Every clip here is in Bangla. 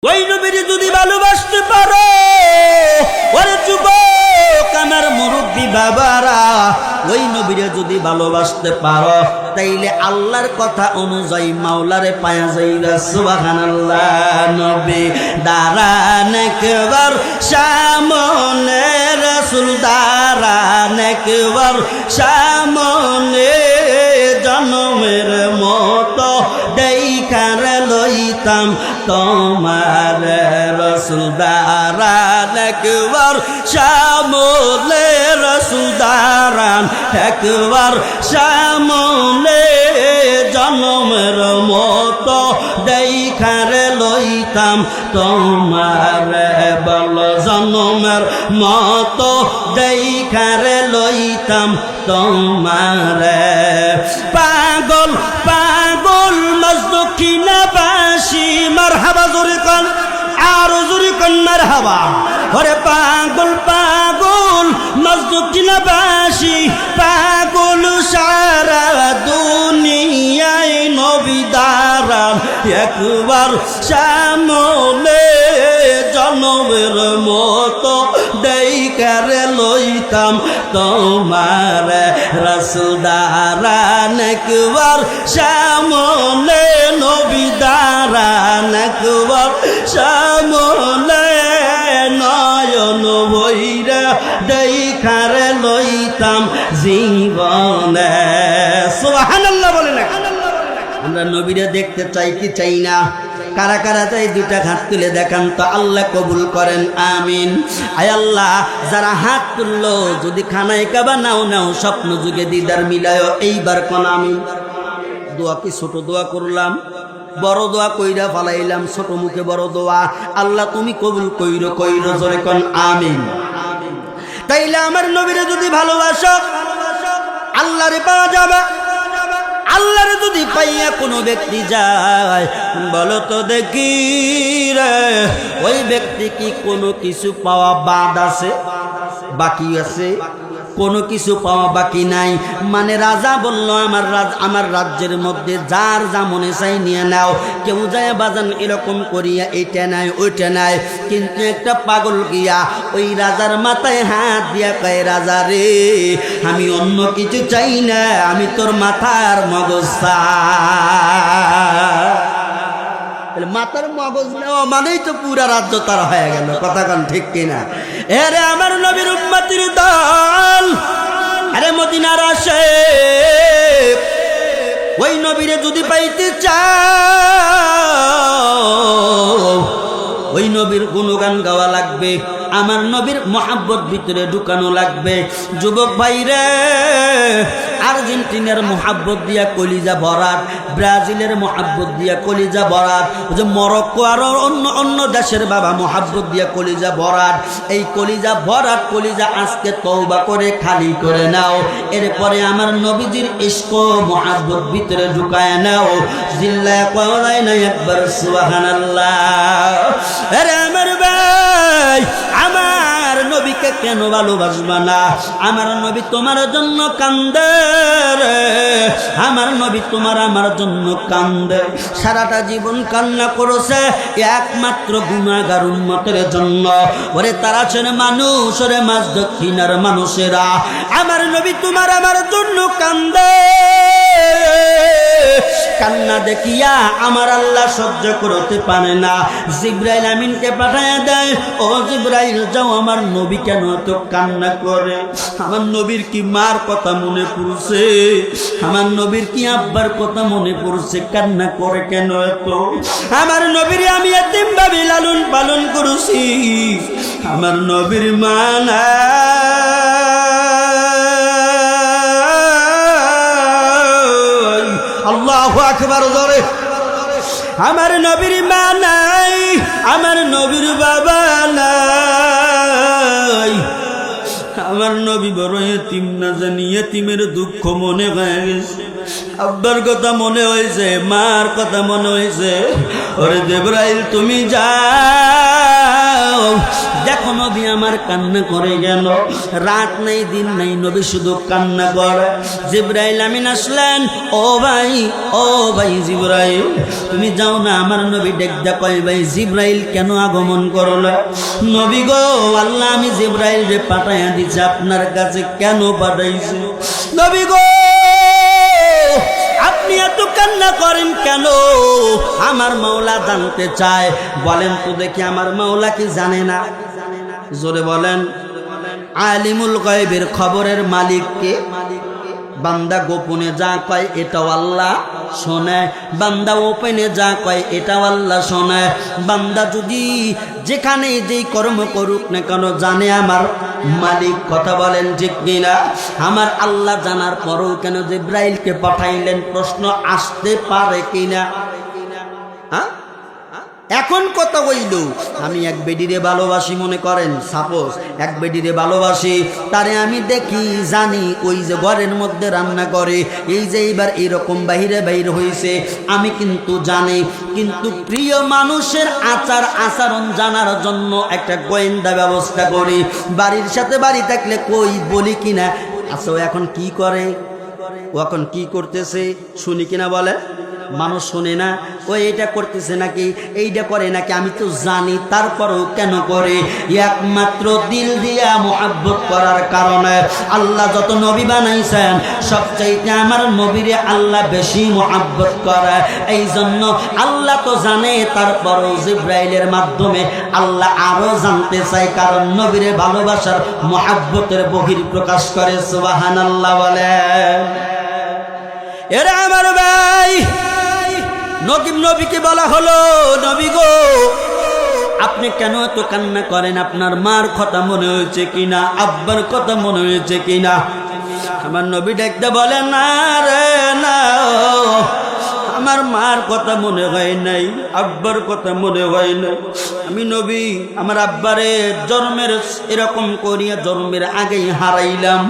ওই নবীরে যদি ভালোবাসতে পারো, ওরে যুবক আমার মুরব্বী বাবারা, ওই নবীরে যদি ভালোবাসতে পারো তাইলে আল্লাহর কথা অনুযায়ী মাওলারে পায়া যাইরা। সুবহানাল্লাহ। নবী দাঁড়ান একবার সামনে, রাসূল দাঁড়ান একবার সামনে, জনমের মতো দেখার লইতাম তোমার, রাসূল দাঁড়ান একবার সামনে, রাসূল দাঁড়ান একবার সামনে, জনমের মতো দেখার লইতাম তোমার, বল জনমের মতো দেখার লইতাম তোমার। পাগল পাগল মজদুকিনাবাসী মারহাবা জোরে কান, আর জোরে কান মারহাবা। ওরে পাগল পাগল মজদুকিনাবাসী, পাগল সারা দুনিয়ায় নবী দাঁড়ান একবার সামনে, জনমের মতো দেখার লইতাম তোমার, রাসূল দাঁড়ান একবার সামনে, নবী দাঁড়ান একবার সামনে, নয়ন ভৈরা দেখার লইতাম জীবনে। সুবহানাল্লাহ বলে না? আমরা নবীরে দেখতে চাই কি চাই না? কারা কারা চাই দুটা হাত তুলে দেখান তো, আল্লাহ কবুল করেন, আমিন। আয় আল্লাহ, যারা হাত তুললো যদি খানায় কাবা নাও নাও স্বপ্ন যুগে দিদার মিলায়, এইবার কোন আমিন। দোয়া কি ছোট দোয়া করলাম? বড় দোয়া কইরা ফালাইলাম, ছোট মুখে বড় দোয়া। আল্লাহ তুমি কবুল কইরো কইরো, জোরে কোন আমিন। তাইলে আমার নবীরে যদি ভালোবাসো আল্লাহরে পাওয়া যাবে। আল্লাহরে যদি পাইয়া কোনো ব্যক্তি যায়, বলো তো দেখি রে, ওই ব্যক্তি কি কোনো কিছু পাওয়া বাদ আছে, বাকি আছে? কোনো কিছু পাওয়া বাকি নাই। মানে রাজা বলল আমার রাজ্যের মধ্যে যার যা মনে চাই নিয়ে নাও। কেউ যায় বাজান এরকম করিয়া এইটা নাই ওইটা নাই, কিন্তু একটা পাগল গিয়া ওই রাজার মাথায় হাত দিয়া কয়, রাজা রে আমি অন্য কিছু চাই না, আমি তোর মাথার মগজ চাই। মাথার মগজ নেওয়া মানেই তো পুরা রাজ্য তার হয়ে গেল। কথা কান ঠিক কিনা? এরে আমার নবীর উম্মতির দল, আরে মদিনার আসে, ওই নবীরে যদি পাইতে চাও, ওই নবীর গুণগান গাওয়া লাগবে, আমার নবীর মহাব্বত ভিতরে ঢুকানো লাগবে। যুবক ভাইরে, আর্জেন্টিনার মহাব্বত দিয়া কলিজা ভরাট, ব্রাজিলের মহাব্বত দিয়া কলিজা ভরাট, যে মরক্কো আর অন্য অন্য দেশের বাবা মহাব্বত দিয়া কলিজা ভরাট। এই কলিজা ভরাট কলিজা আজকে তওবা করে খালি করে নাও। এরপরে আমার নবীজির ইশক মহাব্বত ভিতরে ঢুকায় নাও। জিল্লায় কওয়াই না একবার সুবহানাল্লাহ। আরে আমার ভাই, আমার নবীকে কেন ভালোবাসবা না? আমার নবী তোমার জন্য কান্দে রে, আমার নবী তোমার আমার জন্য কান্দে। সারাটা জীবন কান্না করেছে একমাত্র গুনাহগার উম্মতের জন্য। ওরে তারা ছেড়ে মানুষ, ওরে মাঝ দক্ষিণার মানুষেরা, আমার নবী তোমার আমার জন্য কান্দে। কান্না দেখিয়া আমার আল্লাহ সহ্য করতে পারে না, জিবরাইল আমিনকে পাঠায় দেয়, ও জিবরাইল যাও আমার নবী কেন এত কান্না করে? আমার নবীর কি মার কথা মনে পড়ছে? আমার নবীর কি আব্বার কথা মনে পড়ছে? কান্না করে কেন এত? আমার নবীর আমি এতিম ভাবে লালন পালন করেছি, আমার নবীর মা নাই। আল্লাহু আকবার জোরে। আমার নবীর মা নাই, আমার নবীর বাবা নাই, আমার নবী বড় এতিম, না জানি এতিমের দুঃখ মনে হয়ে গেছে। আব্বার কথা মনে হয়েছে, মার কথা মনে হয়েছে। ওরে জিবরাইল তুমি যাও, দেখো নবী আমার কান্না করে গেল, রাত নাই দিন নাই নবী শুধু কান্না করে। জিবরাইল আমিন আসলেন, ও ভাই জিবরাইল তুমি যাও না। আমার নবী ডেকদা কয়, ভাই জিবরাইল কেন আগমন করলো? নবী গো, আল্লাহ আমি জিবরাইল রে পাঠাইয়া দিছে আপনার কাছে। কেন পাঠাইছে? নবী গো আপনি এত কান্না করেন কেন? আমার মাওলা জানতে চায়। বলেন তো দেখি, আমার মাওলা কি জানে না? জোরে বলেন। আলিমুল গায়বের খবরের মালিক কে? বান্দা গোপনে যা কয় এটাও আল্লাহ শোনে, বান্দা ওপেনে যা কয় এটাও আল্লাহ শোনে। বান্দা যদি যেখানে যেই কর্ম করুক না কেন জানে আমার মালিক। কথা বলেন ঠিক কিনা? আমার আল্লাহ জানার পরেও কেন জিবরাইলকে পাঠাইলেন? প্রশ্ন আসতে পারে কিনা? এখন কথা হইল, আমি এক বেডিরে ভালোবাসি, মনে করেন সাপোজ এক বেডিরে ভালোবাসি, তারে আমি দেখি জানি ওই যে ঘরের মধ্যে রান্না করে, এই যে এইবার এরকম বাহিরে বাইর হয়েছে আমি কিন্তু জানি। কিন্তু প্রিয় মানুষের আচার আচরণ জানার জন্য একটা গোয়েন্দা ব্যবস্থা করি। বাড়ির সাথে বাড়ি থাকলে কই বলি কিনা, আচ্ছা ও এখন কি করে, ও এখন কি করতেছে শুনি কিনা বলে? মানুষ শোনে না, ও এইটা করতেছে নাকি এইটা করে নাকি, আমি তো জানি। তারপরেও কেন করে? একমাত্র দিল দিয়া মুহাব্বত করার কারণে। আল্লাহ যত নবী বানাইছেন সবচাইতে আমার নবীরে আল্লাহ বেশি মুহাব্বত করে। এই জন্য আল্লাহ তো জানে, তারপরেও জিবরাইলের মাধ্যমে আল্লাহ আরো জানতে চায়, কারণ নবীরে ভালোবাসার মুহাব্বতের বহির প্রকাশ করে। সুবহানাল্লাহ বলেন। এরা আমার ভাই, নবীকে বলা হলো, নবী গো আপনি কেন এত কান্না করেন? আপনার মার কথা মনে হয়েছে কিনা, আব্বার কথা মনে হয়েছে কিনা? আমার নবী ডাকতে বলে, না রে না, আমার মার কথা মনে হয় নাই, আব্বার কথা মনে হয় নাই। আমি নবী আমার আব্বারে জন্মের এরকম করিয়া জন্মের আগেই হারাইলাম।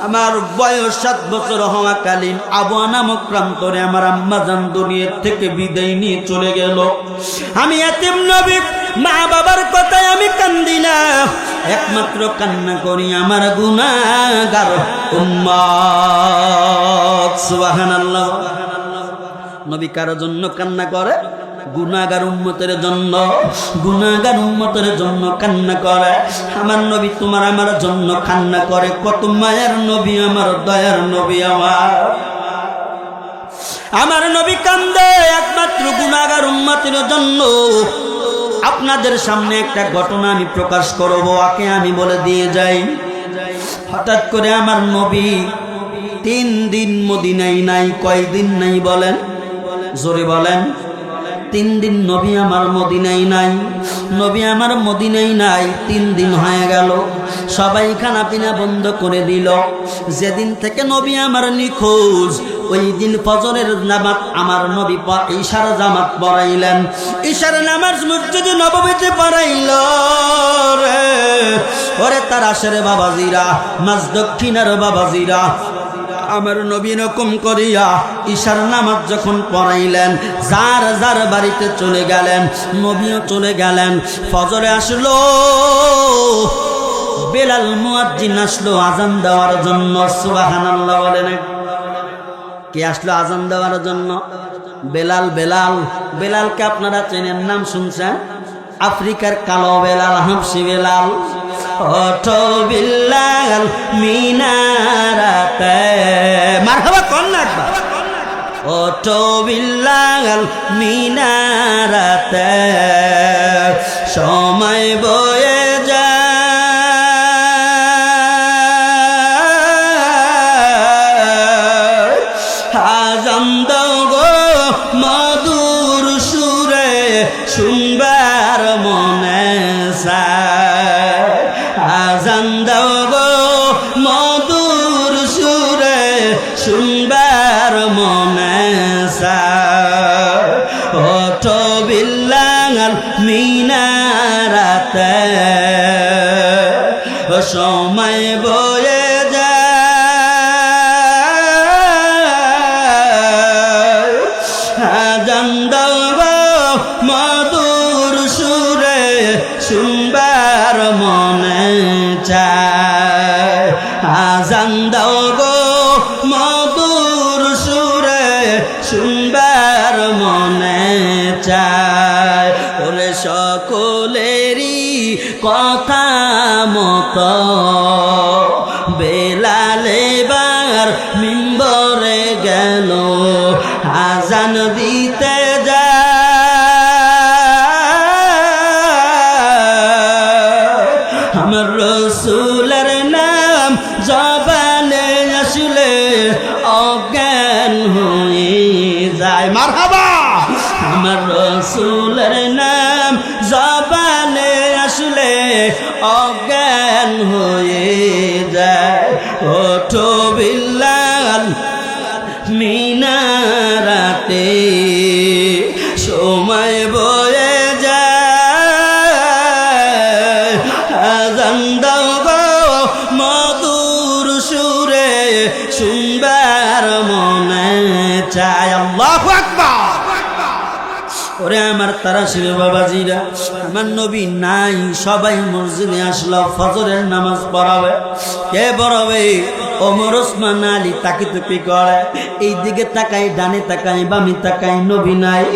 আমার বয়স 7 বছর হওয়াকালীন আবুয়া নামক প্রান্তরে আমার আম্মা জান দুনিয়ার থেকে বিদায় নিয়ে চলে গেল। আমি এতিম নবী, মা বাবার কথায় আমি কান্দি না, একমাত্র কান্না করি আমার গুনাহগার উম্মত। সুবহানাল্লাহ। নবী কারোর জন্য কান্না করে? গুনাহগার উম্মতের জন্য, গুনাহগার উম্মতের জন্য কান্না করে। আমার নবী তোমার আমার জন্য কান্না করে। কত মায়ার নবী আমার, দয়ার নবী আমার নবী কান্দে একমাত্র গুনাহগার উম্মতের জন্য। আপনাদের সামনে একটা ঘটনা আমি প্রকাশ করব, আকে আমি বলে দিয়ে যাই। হঠাৎ করে আমার নবী 3 দিন মদিনায় নাই। কয়দিন নাই বলেন? জোরে বলেন। 3 দিন নবী আমার মদিনায় নাই। নবী আমার মদিনায় নাই, 3 দিন হয়ে গেল। সবাই খানা পিনা বন্ধ করে দিল। যেদিন থেকে নবী আমার নিখোঁজ, ওই দিন ফজরের নামাজ আমার নবী ইশার জামাত পড়াইলেন। ইশার নামাজ মসজিদে নববীতে পড়াইল রে। ওরে তার আশের বাবাজিরা, মাঝ দক্ষিণের বাবাজিরা, আমার নবী এরকম করিয়া ইশার নামাজ যখন পড়াইলেন, যার যার বাড়িতে চলে গেলেন, নবীও চলে গেলেন। ফজরে আসলো, বেলাল মুয়াজ্জিন আসলো আজান দেওয়ার জন্য। সুবহানাল্লাহ বলেন। কে আসলো আজান দেওয়ার জন্য? বেলাল। বেলালকে আপনারা চেনেন, নাম শুনছেন? আফ্রিকার কালো বেলাল, হাবশি বেলাল। ওঠো বিল্লাল মিনারাতে, মারহাবা কোন লাগবা। ওঠো বিল্লাল মিনারাতে, সময় বয়ে যায়। আজান দাও গো মধুর সুরে, শুনবার মনে চায়। আজান দাও গো মধুর সুরে, শুনবার মনে চায়। ওঠো বিল্লাল মিনারাতে, সময় বয়ে যায়। আজান দাও গো মধুর সুরে, শুনবার সকলেরই কথা মতো বেলাল এবার মিম্বরে গেল আজান দিতে আমার রসুলের নাম জবানে আসলে অজ্ঞান হয়ে যায় মারহাবা আমার রসুলের নাম জবানে আসলে অজ্ঞান হয়ে যায় ওঠো বিল্লাল মিনারাতে সময় বয়ে যায় আজান দাও গো মধুর সুরে শুনবার মনে চায় আল্লাহু আকবার ওরে আমার তারাশির বাবাজিরা আমার নবী নাই সবাই মসজিদে আসলো ফজরের নামাজ পড়াবে কে পড়াবে ওমর ওসমান আলী তাকিতুকি করে এই দিকে তাকাই ডানে তাকাই বামে তাকাই নবী নাই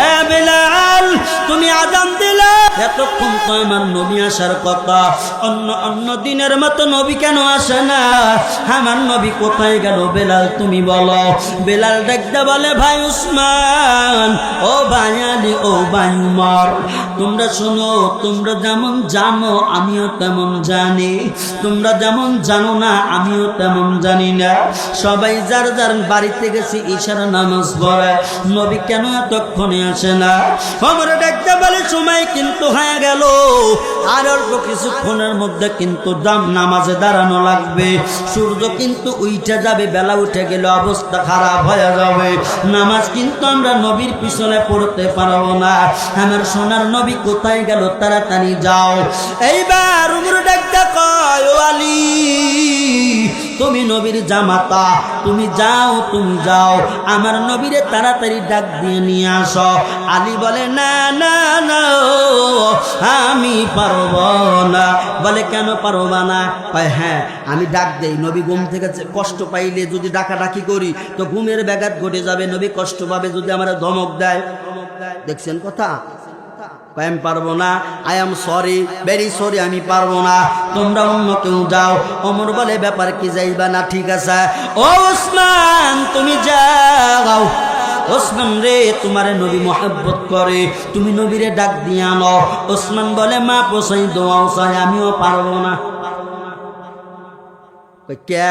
এ বেলাল তুমি আজান দিলে এতক্ষণ তো আমার নবী আসার কথা অন্য দিনের মতো নবী কেন আসে না আমার নবী কোথায় গেল বেলাল তুমি বলো বেলাল ডাকতে বলে ভাই উসমান ও ভাই আলী ও ভাই উমর তোমরা শোনো তোমরা যেমন জানো আমিও তেমন জানি তোমরা যেমন জানো না আমিও তেমন জানি না সবাই যার যার বাড়িতে গেছে ইশার নামাজ পড়ে নবী কেন এতক্ষণে আসে না ওমর ডাকতে বলে সময় কিন্তু হয়ে গেল আর অল্প কিছুক্ষণের মধ্যে কিন্তু নামাজে দাঁড়ানো লাগবে সূর্য কিন্তু উঠে যাবে বেলা উঠে গেলে অবস্থা খারাপ হয়ে যাবে নামাজ কিন্তু আমরা নবীর পিছনে পড়তে পারবো না আমার সোনার নবী কোথায় গেল তাড়াতাড়ি যাও এইবার উমর ডাকতে কয় ও আলী তুমি নবীর জামাতা তুমি যাও আমার নবীরে তাড়াতাড়ি ডাক দিয়ে নিয়ে আসো আলী বলে না না না আমি পারবো না বলে কেন পারবা না কয় হ্যাঁ আমি ডাক দেই নবী ঘুম থেকে কষ্ট পাইলে যদি ডাকাডাকি করি তো ঘুমের ব্যাঘাত ঘটে যাবে নবী কষ্ট পাবে যদি আমরা ধমক দেয় দেখছেন কথা আমি পারবো না I am sorry very sorry আমি পারবো না তোমরা অন্য কেউ যাও ওমর বলে ব্যাপার কি যাইবা না ঠিক আছে ও ওসমান তুমি যাও ওসমান রে তোমারে নবী মহব্বত করে তুমি নবীরে ডাক দিয়ে আনো ওসমান বলে মা পোষাই দোয়াও চাই আমিও পারবো না কে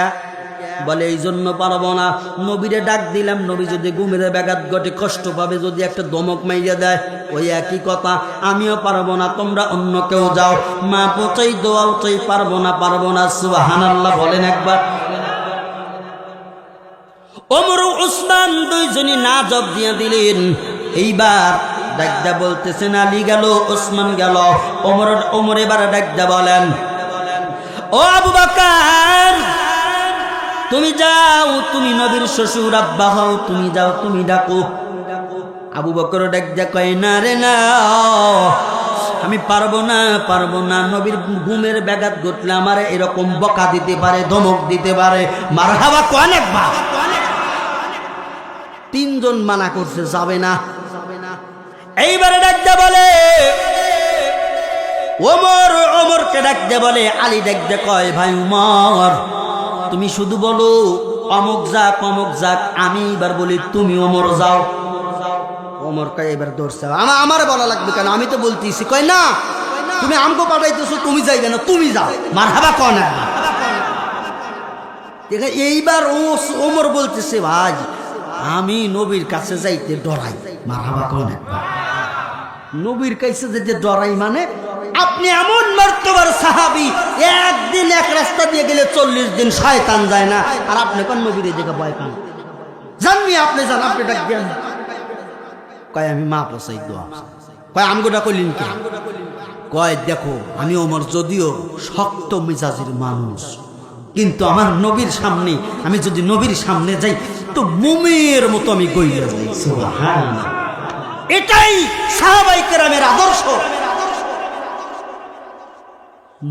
বলে এই জন্য পারবো না নবীরে ডাক দিলাম নবী যদি ঘুমের ব্যাঘাত ঘটে কষ্ট পাবে যদি একটা দমক মাইয়া দেয় ওই একই কথা আমিও পারবো না তোমরা অন্য কেউ যাও মা পোচাই দোয়াও চাই পারবো না সুবহানাল্লাহ বলেন একবার ওমর উসমান দুইজনই না জব দিয়ে দিলেন এইবার ডাকদা বলতেছেন আলী গেল ওসমান গেল ওমর এবার ডাকদা বলেন ও আবু বকর তুমি যাও তুমি নবীর শ্বশুর আব্বা হও তুমি যাও তুমি ডাকো আবু বকর ডাকদা কয় না রে না আমি পারবো না নবীর ঘুমের ব্যাঘাত ঘটলে আমার এরকম বকা দিতে পারে ধমক দিতে পারে মারহাবা কোন একবার তিনজন মানা করছে যাবে না এইবারে ডাকতে বলে ওমরকে ডাকতে বলে আলী ডাকতে কয় ভাই উমর তুমি শুধু বলো অমুক যাক আমি এবার বলি তুমি ওমর যাও ওমর কয় এবার দৌড়ছে আমার বলা লাগবে কেন আমি তো বলতেছি কয় না তুমি আমগো পাঠাইতেছো তুমি যাইবে না তুমি যাও মারহাবা কোন দেখে এইবার ওমর বলতেছে ভাই আমি নবীর কাছে যাইতে ডরাই মারহাবা কোন নবীর কাছে যেতে ডরাই মানে আপনি এমন মর্তবার সাহাবী একদিন এক রাস্তা দিয়ে গেলে 40 দিন শয়তান যায় না আর আপনি কোন নবীর দিকে ভয় পান জানবি আপনি জান আপনি ডাক দেন কয় আমি মা পোষাই দোয়া কয় আমগোটা কইলেন কি কয় দেখো আমি ওমর যদিও শক্ত মেজাজের মানুষ কিন্তু আমার নবীর সামনে আমি যদি নবীর সামনে যাই তো মোমের মতো আমি গইয়া যাই সুবহানাল্লাহ এটাই সাহাবায়ে কেরামের আদর্শ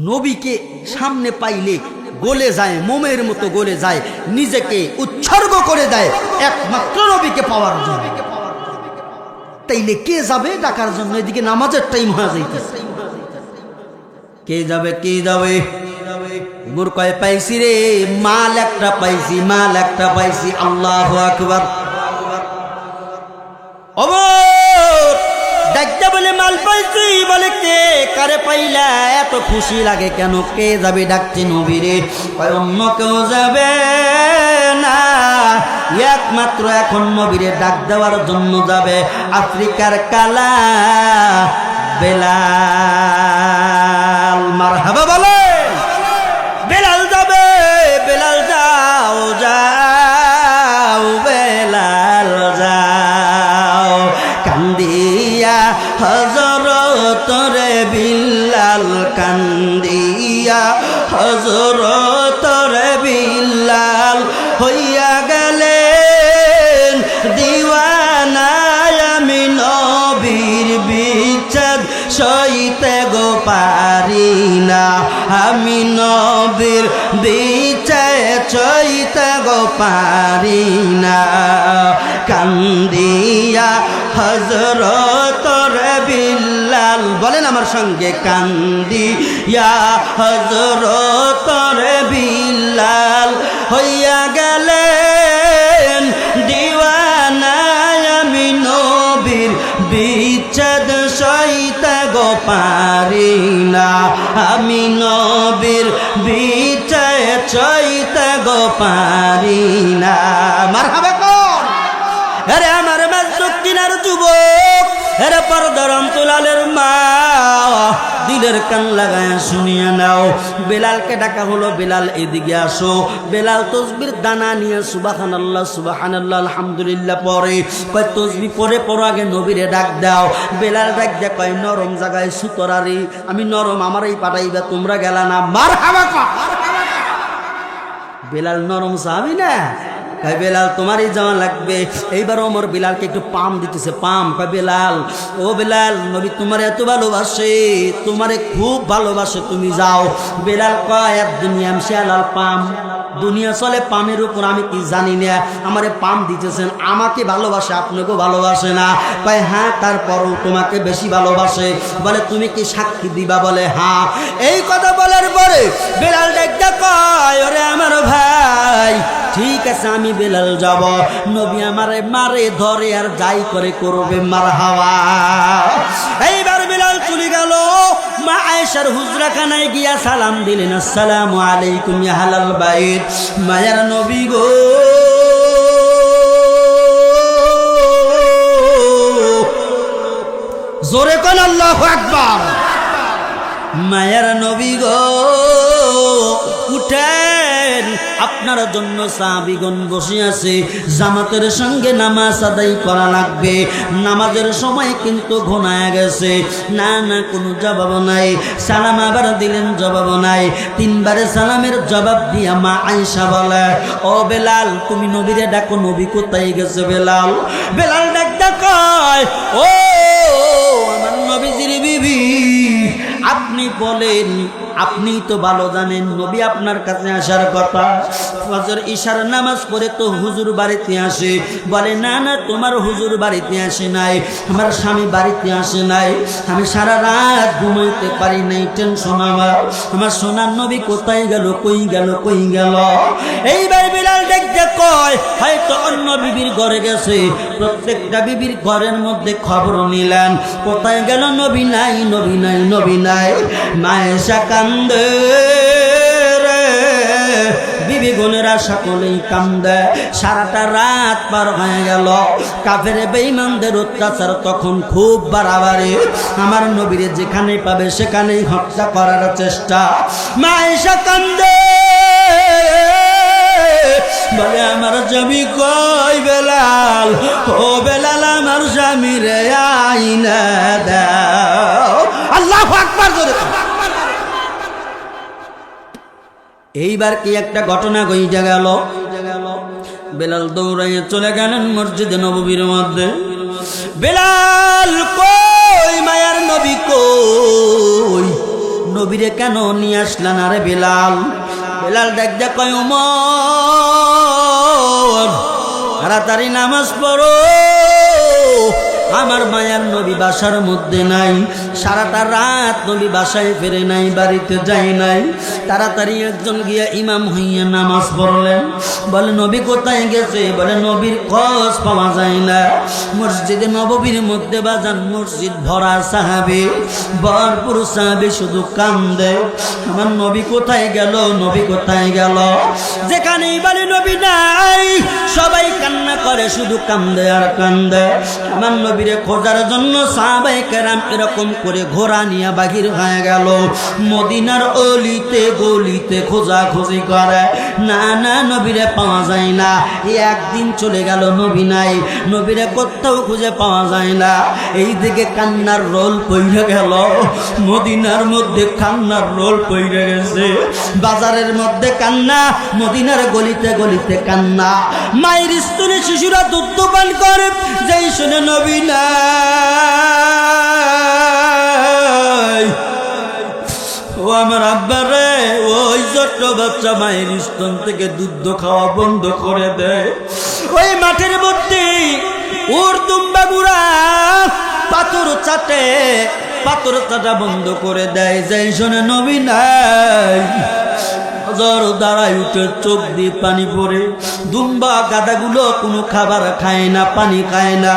নবীকে সামনে পাইলে গলে যায় মোমের মতো গলে যায় নিজেকে উৎসর্গ করে দেয় একমাত্র নবীকে পাওয়ার জন্য তাইলে কে যাবে ডাকার জন্য? এদিকে নামাজের টাইম হয়ে যাইতেছে। কে যাবে কে যাবে? উমর কয় পাইছি রে, মাল একটা পাইছি, মাল একটা পাইছি। আল্লাহু আকবার। ওমর ডাকতে বলে মাল পাইছি, বলে কে কারে পাইলা? এত খুশি লাগে কেন? কে যাবে ডাকছে নবীরে। কয় অন্য কেউ যাবে না, একমাত্র এখন নবীরে ডাক দেওয়ার জন্য যাবে আফ্রিকার কালা বেলাল। মারহাবা বলে। বেলাল যাবে, বেলাল যাও যাও, বেলাল যাও। কান্দিয়া হযরত রে বিল্লাল, কান্দিয়া হযরত রে বিল্লাল হইয়া গেলেন দিওয়ানা। আমি নবীর বিচ্ছেদ সইতে গো পারি না, আমি নবীর বিচ্ছেদ সইতে গো পারি না। কান্দিয়া হযরত রে বিল্লাল, বলেন আমার সঙ্গে, কান্দিয়া হযরত রে বিল্লাল হইয়া গেলেন দিওয়ানা। আমি নবীর বিচ্ছেদ সইতে গো পারি না, আমি নবীর বিচ্ছেদ সইতে গো পারি না। মারহাবা কোন? আরে আমার মাসুকিনার যুবক, আরে পর্দার অন্তরালের মা, দিলের কান লাগায় শুনিয়ে নাও। বেলালকে ডাকা হলো, বেলাল এদিকে আসো। বেলাল তসবির দানা নিয়ে সুবহানাল্লাহ সুবহানাল্লাহ আলহামদুলিল্লাহ পরে। কয় তসবি পরে পড়ো, আগে নবীরে ডাক দাও। বেলাল ডাক দেয়, কয় নরম জায়গায় সুতরারি, আমি নরম, আমারই পাঠাইবা, তোমরা গেলা না। মারহাবা কর। বেলাল নরম সাহাবী না? কয় বেলাল তোমারই যাওয়া লাগবে। এইবার ওমর বেলালকে একটু পাম দিতেছে, পাম। কয় বেলাল, ও বেলাল, নবী তোমার এত ভালোবাসে, তোমারে খুব ভালোবাসে, তুমি যাও। বেলাল কয় এক দুনিয়া শেয়ালাল পাম, দুনিয়া চলে পামের উপর, আমি কি জানি না, আমারে পাম দিতেছেন, আমাকে ভালোবাসে, আপনাকেও ভালোবাসে না? কয় হ্যাঁ, তারপরও তোমাকে বেশি ভালোবাসে। বলে তুমি কি সাক্ষী দিবা? বলে হ্যাঁ। এই কথা বলার পরে বেলাল ডাকতে কয়, ওরে আমার ভাই, ঠিক আছে আমি বেলাল যাব, নবী আমারে মারে ধরে আর যাই করে করবে, মারহাবা। এইবার বেলাল চলে গেল মা আয়েশার হুজরাখানায় গিয়া সালাম দিলেন, আসসালামু আলাইকুম ইয়া আহলাল বাইত। মায়ার নবী গো, জোরে কোন আল্লাহু আকবার। মায়ার নবী গো, উঠেন, আপনার জন্য সাহাবীগণ বসে আছে, জামাতের সঙ্গে নামাজ আদায় করা লাগবে, নামাজের সময় কিন্তু ঘনায় গেছে। না না, কোনো জবাব নাই। সালাম আবার দিলেন, জবাব নাই। তিনবারে সালামের জবাব দিয়া মা আয়েশা বলে, ও বেলাল, তুমি নবীরে ডাকো, নবী কোথায় গেছে? বেলাল বেলাল ডাকতে কয়, ও আমার নবীজির বিবি, আপনি বলেন, আপনি তো ভালো জানেন নবী আপনার কাছে আসার কথা। ফজর ইশার নামাজ পড়ে তো হুজুর বাড়িতে আসে। বলে না না, তোমার হুজুর বাড়িতে আসে নাই, আমার স্বামী বাড়িতে আসে নাই, আমি সারা রাত ঘুমাইতে পারি নাই, টেনশন আমার সোনার নবী কোথায় গেল, কই গেল, কই গেল। এইবার বিলাল দেখতে কয়, হয়তো অন্য বিবির ঘরে গেছে। প্রত্যেকটা বিবির ঘরের মধ্যে খবর নিলেন, কোথায় গেল, নবী নাই, নবী নাই, নবী নাই। মায়েশা কান্দে রে, বিবি বোনেরা সকলেই কান্দে। সারাটা রাত পার হয়ে গেল, কাফের বেঈমানদের অত্যাচার তখন খুব বাড়াবাড়ি। আমার নবীরে যেখানে পাবে সেখানেই হত্যা করার চেষ্টা। মায়েশা কান্দে, বলে আমার স্বামী কই? বেলাল, ও বেলাল, আমার স্বামী রে আইনা দাও। আল্লাহু আকবার জোরে। এইবার কি একটা ঘটনা ঘটে গেল। বেলাল দৌড়াইয়া চলে গেলেন মসজিদে নববীর মধ্যে। বেলাল কই? মায়ার নবী কই? নবীরে কেন নিয়ে আসলেন? আরে বেলাল। বেলাল ডাক দেয়া কয়, ওমর, তাড়াতাড়ি নামাজ পড়ো, আমার মায়ার নবী বাসার মধ্যে নাই, সারাটা রাত নবী বাসায় ফিরে নাই, বাড়িতে যায় নাই। তাড়াতাড়ি একজন গিয়া ইমাম হইয়া নামাজ পড়লেন। বলে নবী কোথায় গেছে? বলে নবীর খোঁজ পাওয়া যায় না। মসজিদে নববীর মধ্যে বাজান মসজিদ ভরা সাহাবী, ভরপুর সাহাবী, শুধু কান্দে, আমার নবী কোথায় গেল, নবী কোথায় গেল। যেখানেই বলে নবী নাই, সবাই কান্না করে, শুধু কান্দে আর কান্দে। আমার নবীরে খোঁজার জন্য সাহাবায়ে কেরাম এরকম করে ঘোড়া নিয়ে বাহির হয়ে গেল। মদিনার অলিতে গলিতে খোঁজাখুঁজি করে, না না নবীরে পাওয়া যায় না। একদিন চলে গেল, নবী নাই, নবীরে কোথাও খুঁজে পাওয়া যায় না। এই দিকে কান্নার রোল পইরে গেল, মদিনার মধ্যে কান্নার রোল পইরে গেছে। বাজারের মধ্যে কান্না, মদিনার গলিতে গলিতে কান্না। মায়ের স্তনে শিশুরা দুধ পান করে, যেই শুনে নবী নাই। ও আমার আব্বা রে, ওই ছোট্ট বাচ্চা মায়ের স্তন থেকে দুধ খাওয়া বন্ধ করে দেয়। ওই মাঠের মধ্যে ওর তুম্বা বুড়া পাথর চাটে, পাথর চাটা বন্ধ করে দেয়, যেই শুনে নবী নাই। জ্বর দাঁড়ায় উঠে, চোখ দিয়ে পানি পড়ে। দুম্বা গাদাগুলো কোনো খাবার খায় না, পানি খায় না।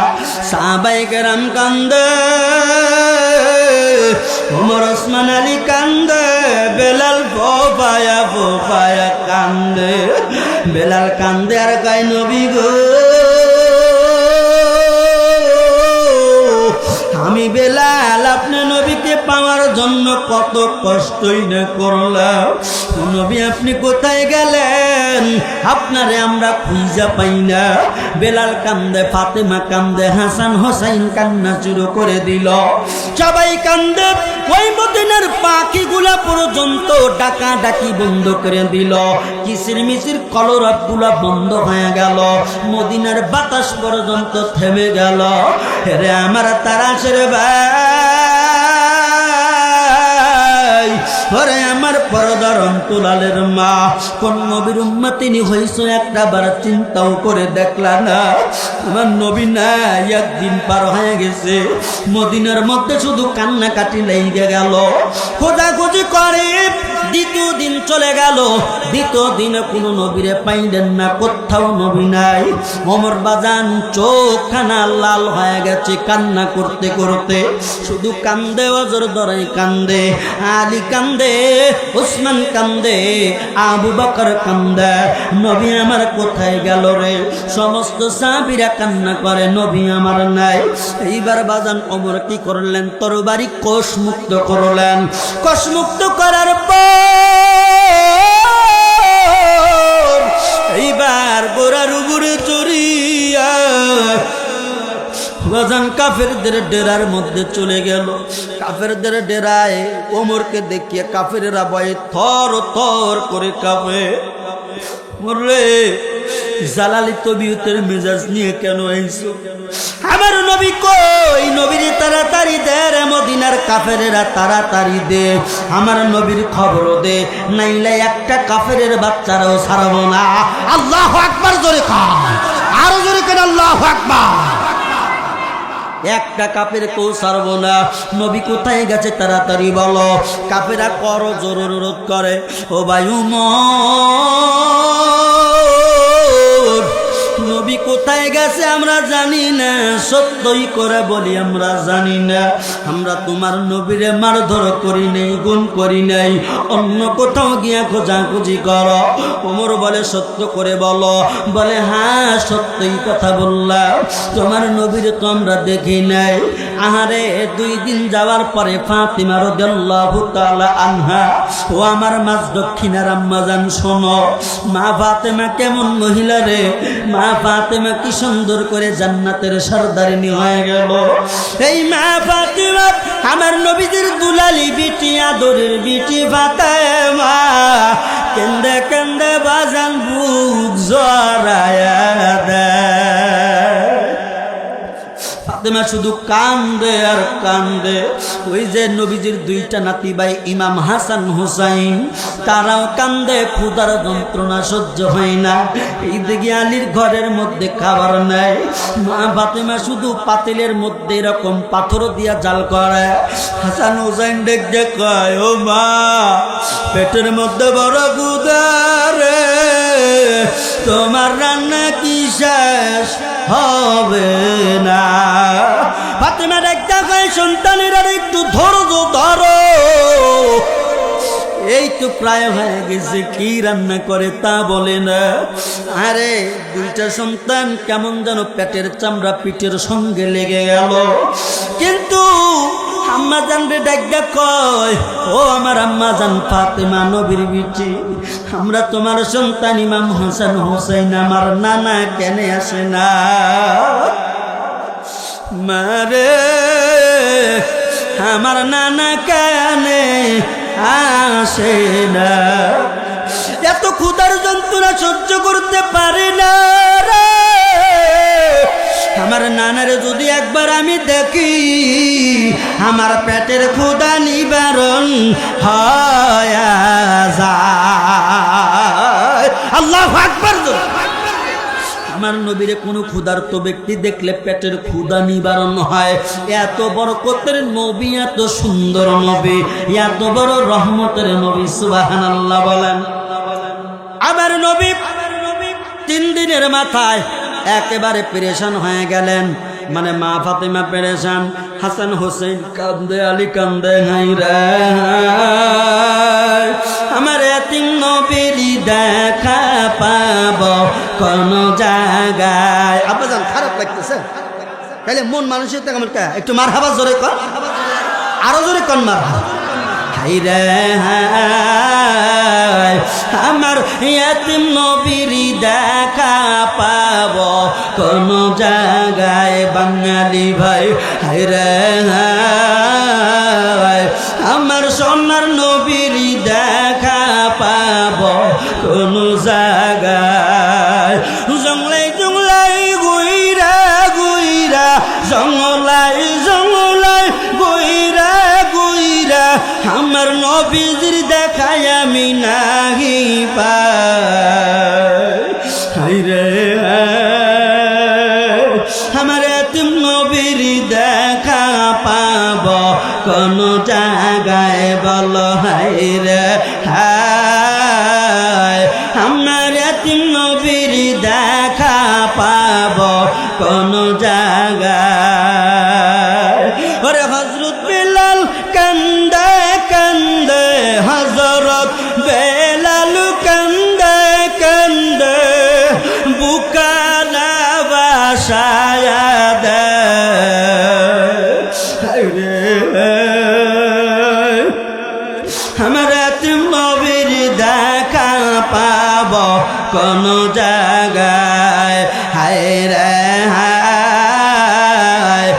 সাহাবায়ে কেরাম কান্দে, ওমর ওসমান আলী কান্দে, বেলাল ফোফায়া ফোফায়া কান্দে। বেলাল কান্দে আর কয় নবী গো, আমি বেলাল আপনি নবীকে পাওয়ার জন্য কত কষ্টই না করলাম। নবী আপনি কোথায় গেলেন? আপনারে আমরা খুঁজা পাই না। বেলাল কান্দে, ফাতেমা কান্দে, হাসান হোসাইন কান্না শুরু করে দিল, সবাই কান্দে। ওই মদিনার পাখিগুলা পর্যন্ত ডাকা ডাকি বন্ধ করে দিল, কিসির মিসির কলরবগুলা বন্ধ হয়ে গেল, মদিনার বাতাস পর্যন্ত থেমে গেল। রে আমার তারাশের ভাই, ওরে আমার পর্দার অন্তরালের মা, কোন নবীর উম্মতিনি হইছো একটা বার চিন্তাও করে দেখলা না? আমার নবী নাই, একদিন পার হয়ে গেছে, মদিনার মধ্যে শুধু কান্নাকাটি লেগে গেল, খোঁজাখুঁজি করে। দ্বিতীয় দিন চলে গেল, দ্বিতীয় দিনে কোনো নবীরে পাইলেন না, কোথাও নবী নাই। ওমর বাজান চোখ খানা লাল হয়ে গেছে কান্না করতে করতে, শুধু কান্দে, ওজর ধরে কান্দে, আলী কান্দে, ওসমান কান্দে, আবু বকর কান্দে, নবী আমার কোথায় গেল রে? সমস্ত সাহাবীরা কান্না করে, নবী আমার নাই। এইবার বাজান ওমর কি করলেন? তরবারি কোষ মুক্ত করলেন। কোষ মুক্ত করার পর এইবার গোড়ার উপরে চড়িয়া বাজান কাফেরদের ডেরার মধ্যে চলে গেল। কাফেরদের ডেরায় ওমরকে দেখিয়ে কাফেরেরা ভয়ে থর থর করে কাঁপে। মরলে জালালি তবিয়তের মেজাজ নিয়ে কেন আইছো? আমার নবী কই? নবীর তাড়াতাড়ি দে রে, মদিনার কাফেরেরা তাড়াতাড়ি দে, আমার নবীর খবর দে, নাইলে একটা কাফেরের বাচ্চারাও ছাড়বো না। আল্লাহু আকবার জোরে কান, আরো জোরে কান, আল্লাহু আকবার। একটা কাফের কেউ ছাড়বো না। নবী কোথায় গেছে তাড়াতাড়ি বলো। কাফেরা করো জোর অনুরোধ করে, ও ভাই উমর, নবী কোথায় গেছে আমরা জানি না, সত্যই করে বলি আমরা জানি না। আমরা তোমার নবীরে মারধর করি নাই, গুণ করি নাই, অন্য কোথাও গিয়া খোঁজাখুঁজি করো। ওমর বলে সত্য করে বলো। বলে হ্যাঁ সত্যই কথা বললাম, তোমার নবীরে তো আমরা দেখি নাই। আহারে 2 দিন যাওয়ার পরে ফাতিমা রাদিয়াল্লাহু তাআলা আনহা, ও আমার মাঝ দক্ষিণার আম্মা জান শোনো, মা ফাতেমা কেমন মহিলা রে, মা ফাতেমা কি সুন্দর করে জান্নাতের সরদারিনী হয়ে গেল। এই মা ফাতেমা আমার নবীদের দুলালি বিটি, আদরের বিটি ফাতেমা, কেন্দে কেন্দে বাজান বুক জড়ায়া দেয়। ফাতেমা শুধু কান্দে আর কান্দে। ওই যে নবীজির দুইটা নাতি ভাই ইমাম হাসান হুসাইন, তারাও কান্দে, ক্ষুধার যন্ত্রণা সহ্য হয় না। এইদিকে আলীর ঘরের মধ্যে খাবার নাই, মা ফাতেমা শুধু পাতিলের মধ্যে এরকম পাথর দিয়া জাল করে। হাসান হুসাইন দেখতে কয়, ও মা, পেটের মধ্যে বড় ক্ষুধা রে, তোমার রান্না কি শেষ হবে না? ফাতেমা দেখতে কয়, সন্তানের আর একটু ধৈর্য ধরো, এই তো প্রায় হয়ে গেছে, কি রান্না করে তা বলে না। আরে দুইটা সন্তান কেমন যেন পেটের চামড়া পিঠের সঙ্গে লেগে গেল। কিন্তু আম্মা জান রে ডাক্কা কয়, ও আমার আম্মা জান ফাতেমা নবীর বিটি, আমরা তোমার সন্তান ইমাম হাসান হুসাইন, আমার নানা কেন আসে না? মারে আমার নানা কেন আসে না? এত ক্ষুধার যন্ত্রণা সহ্য করতে পারে না রে। আমার নানারে যদি একবার আমি দেখি, আমার পেটের ক্ষুধা নিবারণ হয় যায়। আল্লাহু আকবার। আমার নবীরে কোনো ক্ষুধার্ত ব্যক্তি দেখলে পেটের ক্ষুধা নিবারণ হয়। এত বরকতের নবী, এত সুন্দর নবী, এত বড় রহমতের নবী, সুবহানাল্লাহ বলেন। আমার নবী 3 দিনের মাথায় একেবারে পেরেশান হয়ে গেলেন। মানে মা ফাতেমা পেরেশান, হাসান হোসেন কান্দে, আলী কান্দে, হাই রে আমার এতিম নবীর দেখা পাব কোন জায়গায়। আব্বাজান খারাপ লাগতেছে, তাহলে মন মানুষের একটু মার হাবা জোরে কর, আরো জোরে কর মার হাবা। হাই রে হাই আমার এতিম নবীর দেখা পাব কোন জায়গায়, বাঙালি ভাই। হাই রে হাই আমার সোনার নবীর দেখা পাব কোন জায়গায়। জংলাই জংলাই গুইরা গুইরা, জংলাই জংলাই গুইরা গুইরা, আমার নবীজির দেখায় আমি নাহি পাই। হাই রে আমার এতিম নবীর দেখা পাব কোন জায়গায়, বলো হাই রে হাই আমার এতিম নবীর দেখা পাব কোন জায়গায়। ওরে হযরত বেলাল কান্দে কান্দে, হযরত বেলাল কান্দে কান্দে, বুকালা বাসায়া দে। আমার এতিম নবীর দেখা পাব কোন জায়গায়। হায় রে হায়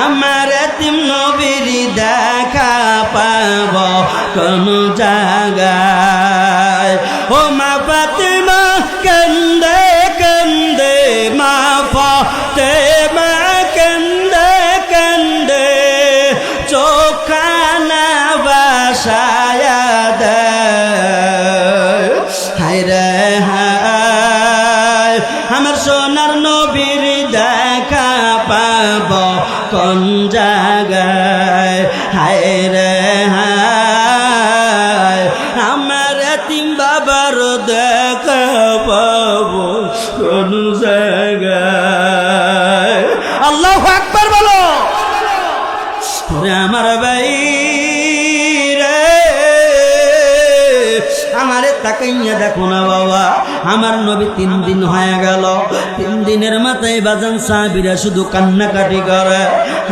আমার এতিম নবীর দেখা পাব কোন জায়গায়। ও মা ফাতেমা কান্দে কান্দে, মা ফাতেমা কান্দে কান্দে, চোখানা বাসায়া দে। হায় রে হায় আমার সোনার নবীর দেখা পাব কোন জায়গায়। হায় রে হায় আমার এতিম বাবার দেখা পাব কোন জায়গায়। আল্লাহু আকবার বলো। আমার ভাই রে, আমারে তাকাইয়া দেখো না বাবা, আমার নবী 3 দিন হয়ে গেল। 3 দিনের মাথায় বাজান সাহাবীরা শুধু কান্নাকাটি করে,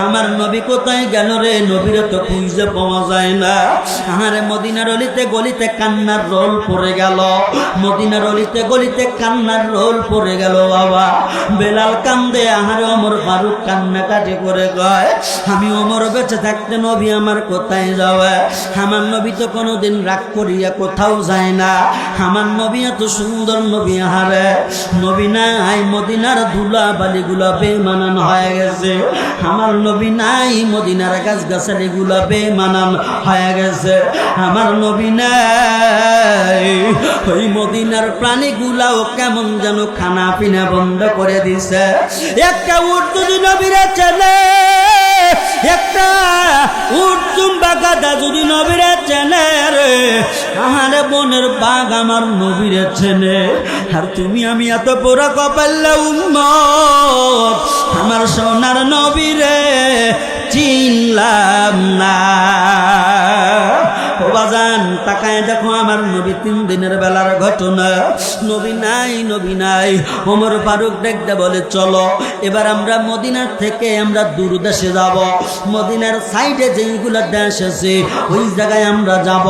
আমার নবী কোথায় গেল রে? নবীরে তো খুঁজে পাওয়া যায় না। আরে মদিনার অলিতে গলিতে কান্নার রোল পড়ে গেল, মদিনার অলিতে গলিতে কান্নার রোল পড়ে গেল বাবা। বেলাল কান্দে, আহারে ওমর ফারুক কান্নাকাটি করে কয়, আমি ওমর বেঁচে থাকতে নবী আমার কোথায় যাবে? আমার নবী তো কোনোদিন রাগ করিয়া কোথাও যায় না। আমার নবী এত সুন্দর নবী, আহারে নবী নাই মদিনার ধুলা বালিগুলা বেমানান হয়ে গেছে, আমার নবী নাই মদিনার গাছ গাছালিগুলা বেমানান হয়ে গেছে, আমার নবী নাই ওই মদিনার প্রাণীগুলাও কেমন যেন খানা পিনা বন্ধ করে দিছে। একটা উট যদি নবীরা চেনে, একটা উট চুম্বা গাদা যদি নবীরা চেনে রে, আহারে বনের বাঘ আমার নবীরে চেনে। আর তুমি আমি এত পুরা কপাল্লা উম্মত, আমার সোনার নবীরে চিনলাম না। ও বাজান তাকায় দেখো আমার নবী 3 দিনের বেলার ঘটনা, নবী নাই নবী নাই। ওমর ফারুক দেখতে বলে চলো এবার আমরা মদিনার থেকে আমরা দূর দেশে যাব, মদিনার সাইডে যেইগুলো দেশ আছে ওই জায়গায় আমরা যাব,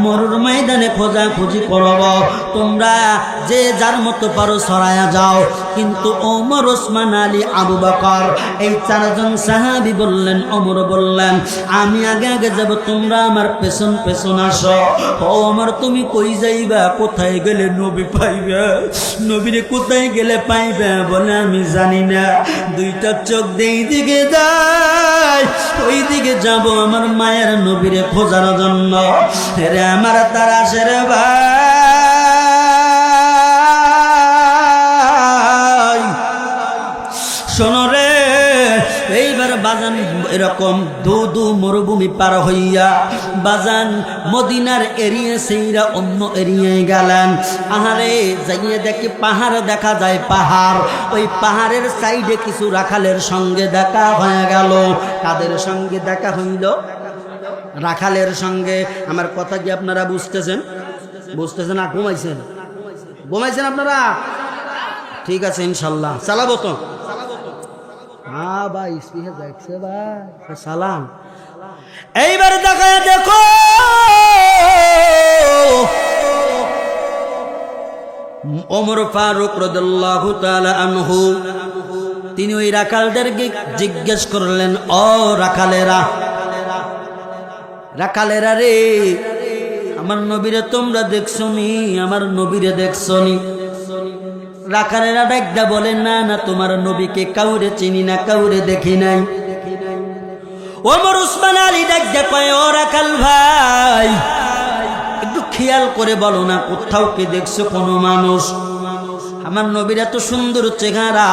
মরুর ময়দানে খোঁজাখুঁজি করব, তোমরা যে যার মতো পারো সরায়া যাও। কিন্তু ওমর, ওসমান আলী, আবু বকর এই 4 জন সাহাবী বললেন, ওমর বললেন আমি আগে আগে যাব, তোমরা আমার পেছন পেছন আসো। ও ওমর তুমি কই যাইবা, কোথায় গেলে নবী পাইবে, নবীরে কোথায় গেলে পাইবে বলে আমি জানি না, 2টা চোখ দেই দিকে যায় ওই দিকে যাব আমার মায়ের নবীরে খোঁজার জন্য। রে আমার তারা আসে রে ভাই, শোনো রে এইবার বাজান এরকম দু মরুভূমি পার হইয়া বাজান মদিনার এরিয়া সেইরা অন্য এরিয়ায় গেলেন। আহারে যাইয়ে দেখি পাহাড় দেখা যায়, পাহাড়, ওই পাহাড়ের সাইডে কিছু রাখালের সঙ্গে দেখা হয়ে গেল। কাদের সঙ্গে দেখা হইল? রাখালের সঙ্গে। আমার কথা কি আপনারা বুঝতেছেন? বুঝতেছেন না ঘুমাইছেন? ঘুমাইছেন আপনারা? ঠিক আছে ইনশাল্লাহ চালাবো তো। হ্যাঁ ভাই স্পিকার দেখছে ভাই, সালাম। এইবার দেখায় দেখো ওমর ফারুক রাদিয়াল্লাহু তাআলা আনহু তিনি ওই রাখালদেরকে জিজ্ঞেস করলেন, ও রাখালেরা রে, আমার নবীরে তোমরা দেখছনি? আমার নবীরে দেখছনি? রাখালেরা ডাকদা বলেন, না না তোমার নবীকে কাউরে চিনি না, কাউরে দেখি নাই। ওমর, ওসমান আলী ডাকদা কয়, ও রাখাল ভাই একটু খেয়াল করে বলো না, কোথাও কি দেখছো কোনো মানুষ? আমার নবীর এত সুন্দর চেহারা,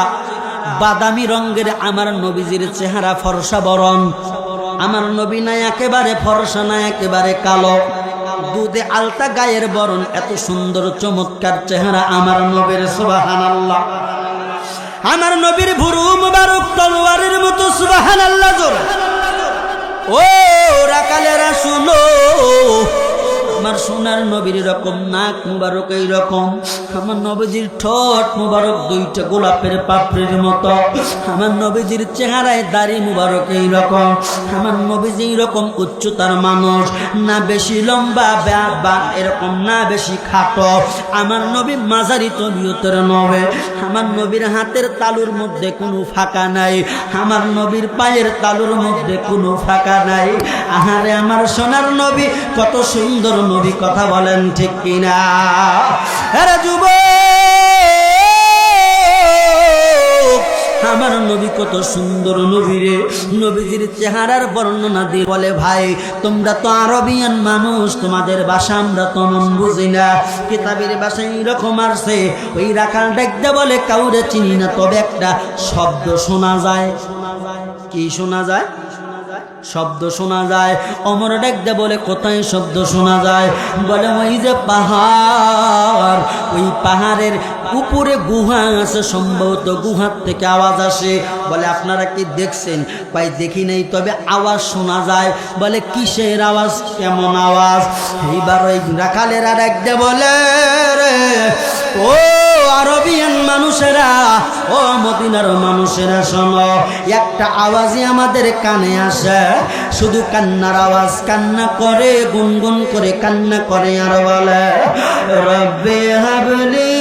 বাদামি রঙের আমার নবীজির চেহারা, ফর্সা বরণ। আমার নবী না একেবারে ফর্সা, না একেবারে কালো, দুধে আলতা গায়ের বরণ, এত সুন্দর চমৎকার চেহারা আমার নবীর। সুবহানাল্লাহ। আমার নবীর ভুরু মুবারক তলোয়ারের মতো। সুবহানাল্লাহ জোরে। ও রাখালেরা শুনো, আমার সোনার নবীর রকম নাক মুবারক এইরকম, আমার নবীজির ঠোঁট মুবারক 2টা গোলাপের পাপড়ির মতো, আমার নবীজির চেহারায় দাড়ি মুবারক এইরকম, আমার নবীজি এরকম উচ্চতার মানুষ, না বেশি লম্বা বা এরকম না বেশি খাটো, আমার নবী মাঝারি তবিয়তের নবে। আমার নবীর হাতের তালুর মধ্যে কোনো ফাঁকা নাই, আমার নবীর পায়ের তালুর মধ্যে কোনো ফাঁকা নাই। আহারে আমার সোনার নবী কত সুন্দর নবী, কথা বলেন ঠিক কিনা? আরে যুবক, আমার নবী কত সুন্দর নবী রে। নবীজির চেহারার বর্ণনা দিয়ে বলে, ভাই তোমরা তো আরবিয়ান মানুষ, তোমাদের ভাষা আমরা তেমন বুঝি না, কিতাবের ভাষায় এরকম আসছে। ওই রাখাল ডাকতে বলে, কাউরে চিনি না, তবে একটা শব্দ শোনা যায়। কি শোনা যায়? শব্দ শোনা যায়। ওমর ডাকতে বলে, কোথায় শব্দ শোনা যায়? বলে, ওই যে পাহাড়, ওই পাহাড়ের উপরে গুহা আছে, সম্ভবত গুহার থেকে আওয়াজ আসে। বলে, আপনারা কি দেখছেন? ভাই দেখি নাই, তবে আওয়াজ শোনা যায়। বলে, কিসের আওয়াজ, কেমন আওয়াজ? এইবার ওই রাখালেরা ডাকতে বলে, রে ও আরবিয়ান মানুষেরা, ও মদিনার মানুষেরা, শোনো, একটা আওয়াজই আমাদের কানে আসে, শুধু কান্নার আওয়াজ, কান্না করে, গুনগুন করে কান্না করে, আর বলে, রব্বে হাবলি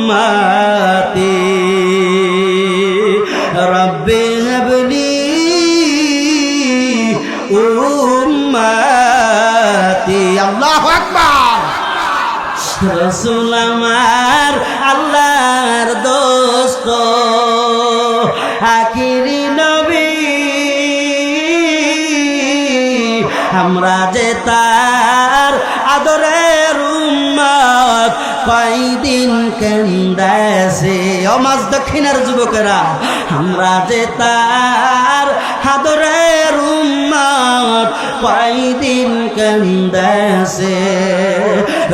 উম্মতি, রব্বে হাবলি উম্মতি। আল্লাহু আকবার। রাসূল আমার আল্লাহর দোস্ত, আখিরি নবী, আমরা যে তার আদরের উম্মত, কয়দিন কেন্দাছে। ও মাঝ দক্ষিণের যুবকেরা, আমরা যে তার আদরের উম্মত, কয়দিন কেন্দাছে।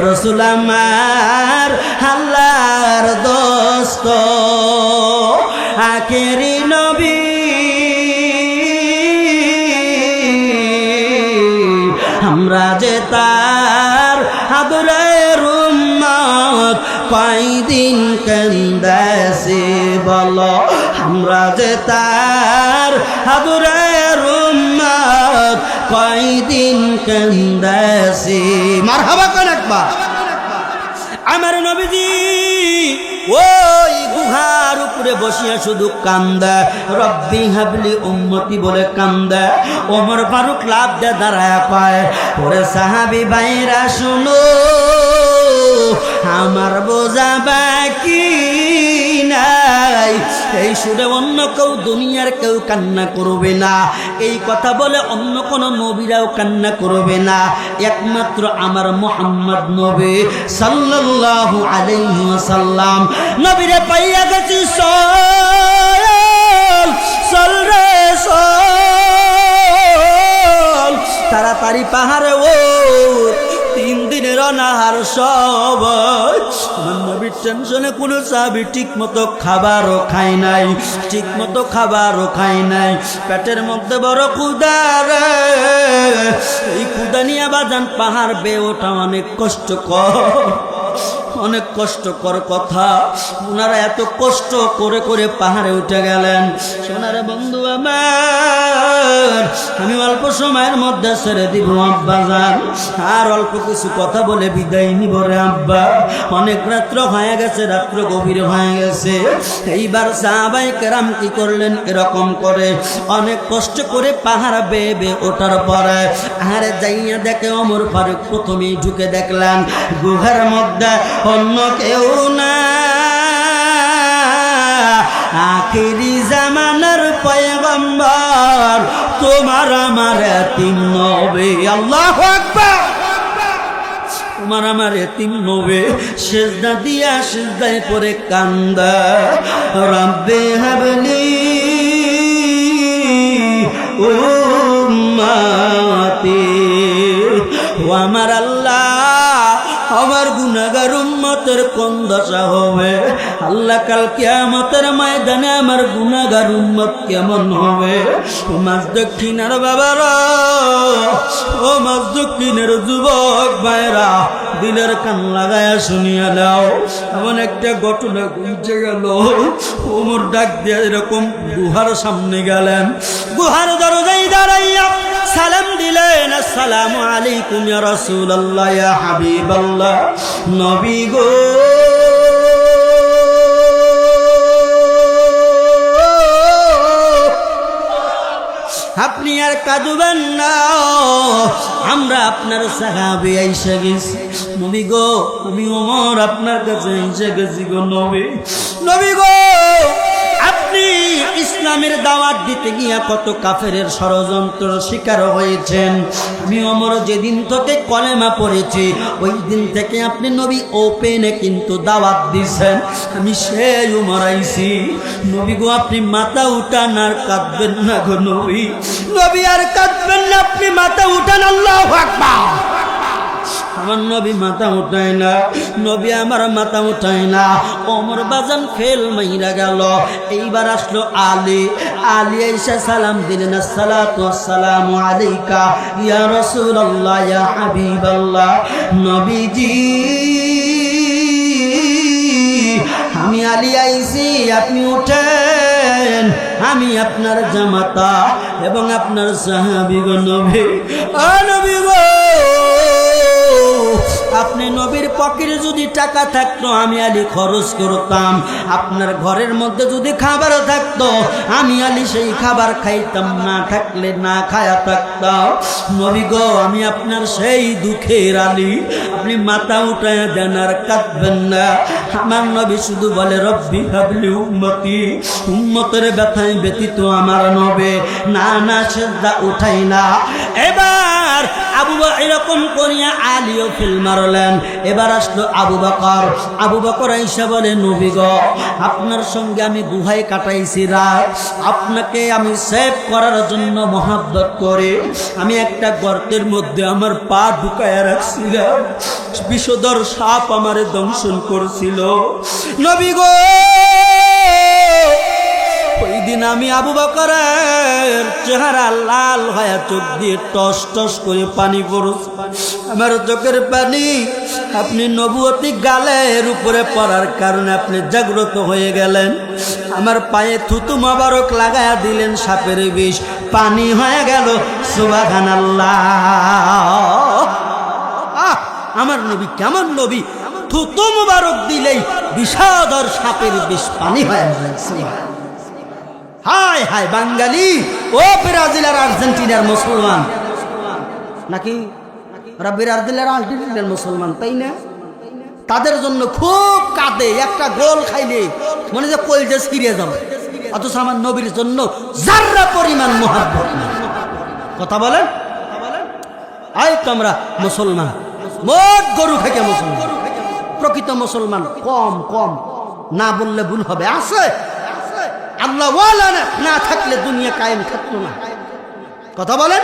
রাসূল আমার আল্লাহর দোস্ত, আখিরি নবী, আমরা যে তার আদরের উম্মত, কয়দিন কেন্দাছে। বলো, আমরা যে তার আদরের উম্মত, কয়দিন কেন্দাছে। মারহাবা কোন একবার। আমার নবীজি ওই গুহার উপরে বসিয়া শুধু কান্দে, রব্বি হাবলি উম্মতি বলে কান্দে। ওমর ফারুক লাভ দিয়ে দাঁড়ায় পায়, ওরে সাহাবী ভাইরা শুনো, আমার বোঝা বাকি নাই। এই সুরে অন্য কেউ, দুনিয়ার কেউ কান্না করবে না। এই কথা বলে অন্য কোন নবীরাও কান্না করবে না, একমাত্র আমার মুহাম্মদ নবী সাল্লাল্লাহু আলাইহি ওয়াসাল্লাম। নবীরে পাইয়া গেছি, চল রে চল, তাড়াতাড়ি পাহাড়ে ও 3 দিনের অনাহার সবাই। নবীর টেনশনে কোনো সাহাবী ঠিক মতো খাবারও খায় নাই, ঠিক মতো খাবারও খায় নাই। পেটের মধ্যে বড় ক্ষুধা রে, এই ক্ষুধা নিয়ে বাজান পাহাড় বেয়ে ওঠা অনেক কষ্টকর, অনেক কষ্টকর কথা। ওনারা এত কষ্ট করে করে পাহাড়ে উঠে গেলেন। সোনার বন্ধু আমার, আমি অল্প সময়ের মধ্যে ছেড়ে দিব আব্বাজান, আর অল্প কিছু কথা বলে বিদায় নিব রে আব্বা। অনেক রাত্র হয়ে গেছে, রাত্র গভীর হয়ে গেছে। এইবার সাহাবায়ে কেরাম কি করলেন, এরকম করে অনেক কষ্ট করে পাহাড় বেয়ে বেয়ে ওঠার পরে আরে যাইয়া দেখে ওমর ফারুক প্রথমেই ঢুকে দেখলেন গুহার মধ্যে অন্য কেউ না, আখিরি জামানার পয়গম্বর, তোমার আমার এতিম নবী। আল্লাহু আকবার। তোমার আমার এতিম নবী সিজদা দিয়া সিজদায় পড়ে কান্দা, রব্বে হাবলি উম্মতি। ও আমার আল্লাহ, আমার গুনাহগার উম্মতের কোন দশা হবে? আল্লাহ কাল কিয়ামতের ময়দানে আমার গুনাহগার উম্মত কেমন হবে? ও মাঝ দক্ষিণের বাবারা, ও মাঝ দক্ষিণের যুবক ভাইরা, দিলের কান লাগায়া শুনিয়া দাও। এমন একটা ঘটনা ঘটে গেল। ওমর ডাক দিয়ে এরকম গুহার সামনে গেলেন, গুহার দরজায় দাঁড়াইয়া সালাম দিলেন, আসসালামু আলাইকুম ইয়া রাসূলুল্লাহ, ইয়া হাবিবাল্লাহ, নবী গো। আপনি আর কাঁদবেন না, আমরা আপনার সাহাবী আইসা গেছি। নবী গো, আমি ওমর আপনার কাছে এসে গেছি গো নবী। নবী গো, আপনি ইসলামের দাওয়াত দিতে গিয়া কত কাফেরের ষড়যন্ত্র শিকার হয়েছেন। আমি ওমর যেদিন থেকে কলেমা পড়েছি, ওই দিন থেকে আপনি নবী ওপেনে কিন্তু দাওয়াত দিছেন। আমি সেই ওমর আইছি। নবী গো, আপনি মাথা উঠান, আর কাঁদবেন না গো নবী। নবী আর কাঁদবেন না, আপনি মাথা উঠান। আল্লাহু আকবার। আমার নবী মাথা উঠায় না, নবী আমার মাথা উঠায় না। ওমর বাজান ফেল মাইরা গেল। এইবার আসলো আলী। আলী এসে সালাম দিলেন, আসসালাতু আসসালামু আলাইকা ইয়া রাসূলুল্লাহ, ইয়া হাবিবাল্লাহ, নবীজি আমি আলী আইছি, আপনি উঠেন, আমি আপনার জামাতা এবং আপনার সাহাবী গো নবী। ও নবী গো, আপনি নবীর পকেটে যদি টাকা থাকতো আমি আলী খরচ করতাম, আপনার ঘরের মধ্যে যদি খাবার থাকতো আমি আলী সেই খাবার খাইতাম, না থাকলে না খায়া থাকতাম। নবী গো আমি আপনার সেই দুঃখের আলী, আপনি মাথা উঠায় দেন আর কাঁদবেন না। আমার নবী শুধু বলে রব্বি হাবলি উম্মতি, উম্মতের ব্যথায় ব্যতীত আমার নবে না না সেজদা উঠাই না। এবার আবু বকর এরকম করিয়া আলীও ফিল মারলেন। এবার আসলো আবু বকর। আবু বকর আইসা বলে নবী গো আপনার সঙ্গে আমি গুহায় কাটাইছি রাত, আপনাকে আমি সেভ করার জন্য মহব্বত করে আমি একটা গর্তের মধ্যে আমার পা ঢুকায়া রাখছিলাম, বিষধর সাপ আমারে দংশন করছিল। নবী গো ওই দিন আমি আবু বকরের চেহারা লাল হয়ে চোখ দিয়ে টস টস করে পানি পড়ছে, আমার চোখের পানি আপনি নবুয়তি গালের উপরে পড়ার কারণে আপনি জাগ্রত হয়ে গেলেন, আমার পায়ে থুতু মোবারক লাগায়া দিলেন, সাপের বিষ পানি হয়ে গেল। সুবহানাল্লাহ। আমার নবী কেমন নবী, থুতু মোবারক দিলেই বিষধর সাপের বিষ পানি হয়ে গেছে। হায় হায় বাঙালি, ও ব্রাজিল আর আর্জেন্টিনার মুসলমান নাকি ওরা ব্রাজিল আর আর্জেন্টিনার মুসলমান তাই না, তাদের জন্য খুব কাঁদে, একটা গোল খাইলে মনে যে কলজে ছিঁড়ে যাবে, অথচ আমার নবীর জন্য যাররা পরিমাণ মহব্বত নেই। কথা বলেন, আই তো আমরা মুসলমান মোট গরু থেকে মুসলমান, প্রকৃত মুসলমান কম কম না বললে ভুল হবে, আছে আল্লাহ ওয়ালা না থাকলে দুনিয়া কায়েম থাকতো না। কথা বলেন,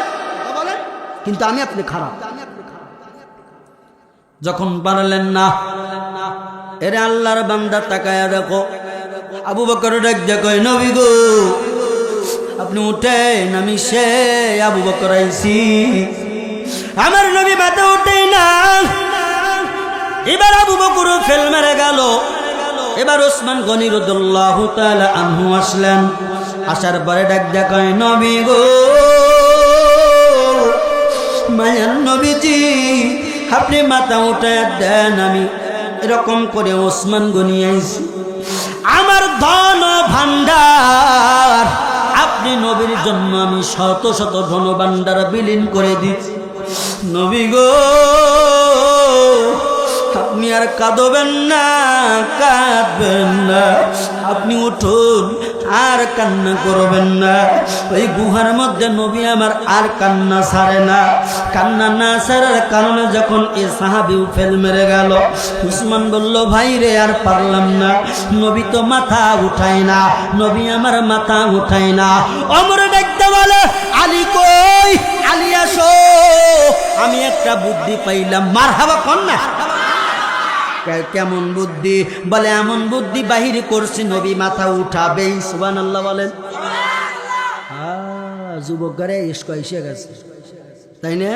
কিন্তু আমি আপনি খারাপ। যখন পারলেন না, এরে আল্লাহর বান্দা তাকায়া দেখো, আবু বকর ডাক দেখো নবী গো আপনি উঠেন, আমি সে আবু বকর আইছি। আমার নবী মাথা উঠে না। এবার আবু বকর ফেল মেরে গেল। এবার ওসমান গনি রাদিয়াল্লাহু তাআলা আনহু আসলেন। আসার পরে ডাক দেখায় নবী গো মায়ার নবীজি আপনি মাথা উঠায় দেন, আমি এরকম করে ওসমান গনি আইছি, আমার ধন ভান্ডার আপনি নবীর জন্য আমি শত শত ধন ভান্ডার বিলীন করে দিচ্ছি। নবী গো আপনি আর কাঁদবেন না, কাঁদবেন না, আপনি উঠুন আর কান্না করবেন না। ওই গুহার মধ্যে নবী আমার আর কান্না ছাড়ে না। কান্না না ছাড়ার কারণে যখন এ সাহাবী ফেল মেরে গেল, উসমান বলল ভাই রে আর পারলাম না, নবী তো মাথা উঠায় না, নবী আমার মাথা উঠায় না। ওমর দেখতে বলে আলী কই, আলী আসো, আমি একটা বুদ্ধি পাইলাম। মারহাবা কোন না, কেমন বুদ্ধি? বলে এমন বুদ্ধি বাহির করছি নবী মাথা উঠাবেই। সুবহানাল্লাহ বলেন। যুবক ঘরে ইস্ক এসে গেছে তাই না,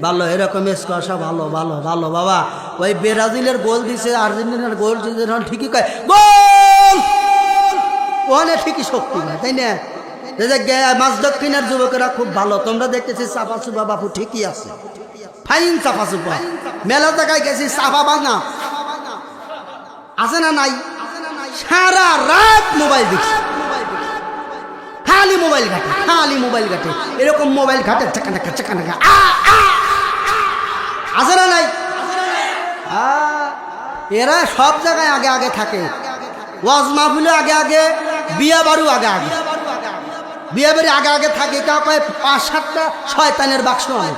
ভালো এরকম ইস্ক আসা ভালো ভালো ভালো বাবা। ওই ব্রাজিলের গোল দিছে, আর্জেন্টিনার গোল দিছে, ঠিকই কয় গোল, ওখানে ঠিকই শক্তি না তাই না। মাছ দক্ষিণের যুবকেরা খুব ভালো, তোমরা দেখতেছি চাপা চুপা বাপু ঠিকই আছে, ফাইন চাপা চুপা। মেলা জায়গায় গেছি চাপা বাঙা আছে না নাই, সারা রাত মোবাইল দেখছি, খালি মোবাইল ঘাটে, খালি মোবাইল ঘাটে, এরকম মোবাইল ঘাটে চাকানাকা চাকানাকা আছে না নাই। এরা সব জায়গায় আগে আগে থাকে, ওয়াজ মাহফিলে আগে আগে, বিয়া বাড়ু আগে আগে, বিয়া বাড়ি আগে আগে থাকে। কেউ কয় ৫-৭টা শয়তানের বাক্স আনে,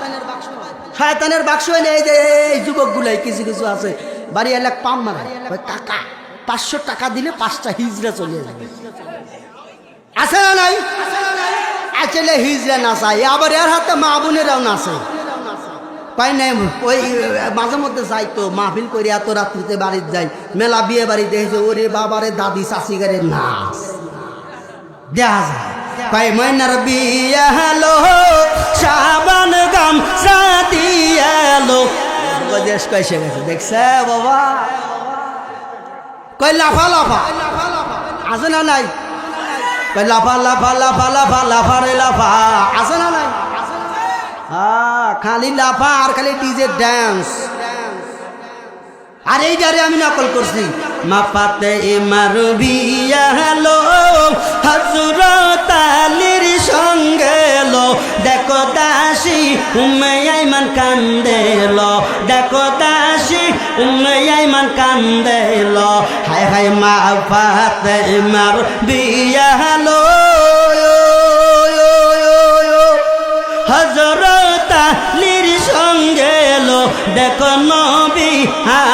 শয়তানের বাক্স এনে এই যে এই যুবকগুলাই কিছু কিছু আছে বাড়ি এলাক পাম মারে, কাকা ৫০০ টাকা দিলে ৫টা হিজড়া চলে যাবে, আছে না নাই? আসলে হিজড়া নাচায়, আবার এর হাতে মা বোনেরাও নাচে, পাই নাই। ওই মাঝে মধ্যে যাই তো মাহফিল করে, এত রাত্রিতে বাড়িতে যাই, মেলা বিয়ে বাড়ি দেখেছে, ওরে বাবারে দাদি চাষি গাড়ির নাচ দেখা যায়। পাই ময়নার বিয়ে হলো, সাবান গাম সাদি এলো, দেশ কইসে গেছে দেখছে বাবা, কই লাফা লাফা আছে না নাই, কই লাফা লাফা লাফা লাফা লাফা রে লাফা আছে না নাই। খালি লাফা আর খালি ডিজে ড্যান্স, আর এই যারে আমি নকল করছি। মা ফাতেমার বিয়া হলো হযরত আলীর সঙ্গে লো, দেখো দাসী উম্মে আইমান কান্দেলো, দেখো দাসী উম্মে আইমান কান্দেলো। হায় হায় মা ফাতেমার বিয়া হলো হযরত আলীর সঙ্গে লো, দেখো নবী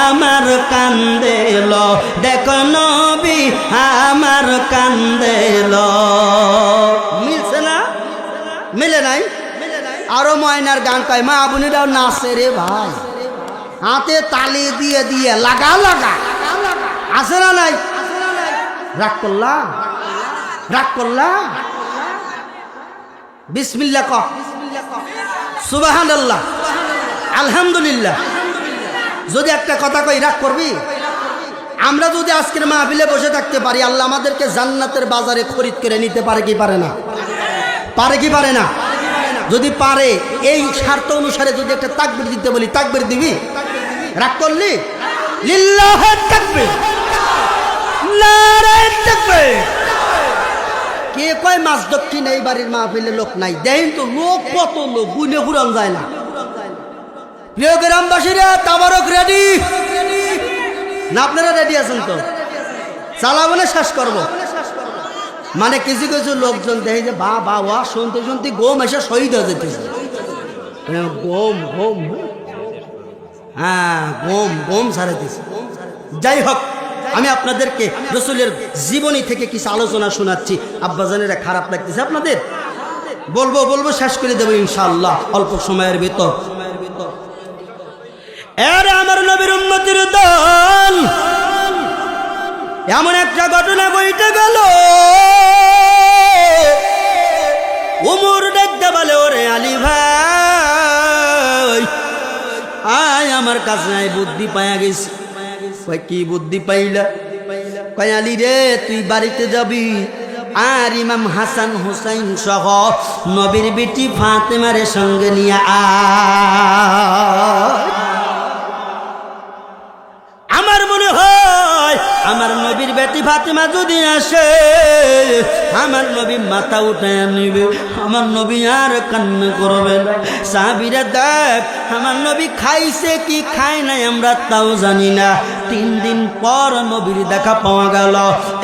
আমার কান্দেলো, দেখো নবী আমার কান্দেলো। মিলছে না? মিলে নাই? আরো ময়নার গান কয় মা বোনেরাও নাচে রে ভাই, হাতে তালি দিয়ে দিয়ে লাগা লাগা। আছে না নাই? রাগ করলা, রাগ করলা। বিসমিল্লাহ কহ, সুবহানাল্লাহ, আলহামদুলিল্লাহ। যদি একটা কথা কই রাগ করবি? আমরা যদি আজকের মাহফিলে বসে থাকতে পারি, আল্লাহ আমাদেরকে জান্নাতের বাজারে খরিদ করে নিতে পারে কি পারে না? পারে কি পারে না? যদি পারে, এই স্বার্থ অনুসারে যদি একটা তাকবীর দিতে বলি, তাকবীর দিবি? রাগ করলি? লিল্লাহ তাকবীর, নারে তাকবীর। কে কয় মাছ দক্ষিণ এই বাড়ির মাহফিলে লোক নাই? দেখেন তো লোক কত, লোক গুনে ঘুরান যায় না। প্রিয় গ্রামবাসীরা, তাবারক রেডি না? আপনারা রেডি আছেন তো? চালাবো না শেষ করবো? মানে কিছু কিছু লোকজন দেখে যে বা বা ওয়া শুনতে শুনতে গোম এসে শহীদ হয়ে যেতেছে। গোম গোম, হ্যাঁ গোম গোম ছাড়াইতেছে। যাই হোক, আমি আপনাদেরকে রসুলের জীবনী থেকে কিছু আলোচনা শোনাচ্ছি। আব্বাজানেরা খারাপ লাগতেছে আপনাদের? বলবো বলবো, শেষ করে দেবো ইনশাআল্লাহ অল্প সময়ের ভিতর। এর আমার নবীর উম্মতের দল, এমন একটা ঘটনা বইতে গেল। উমর দেখতে বলে ওরে আলী ভাই আয় আমার কাছে, আয় বুদ্ধি পাইয়া গেছি। কয় কি বুদ্ধি পাইলা? কয় আলী রে তুই বাড়িতে যাবি আর ইমাম হাসান হুসাইন সহ নবীর বেটি ফাতেমার সঙ্গে নিয়ে আমার মনে হয় আমার নবীর বেটি ফাতেমা যদি আসে, আমার নবী মাথা উঠায় নিবে, আমার নবী আর কান্না করবে না। সাহাবীরা দেখ আমার নবী খাইছে কি খায় নাই আমরা তাও জানি না। 3 দিন পর নবীর দেখা পাওয়া গেল।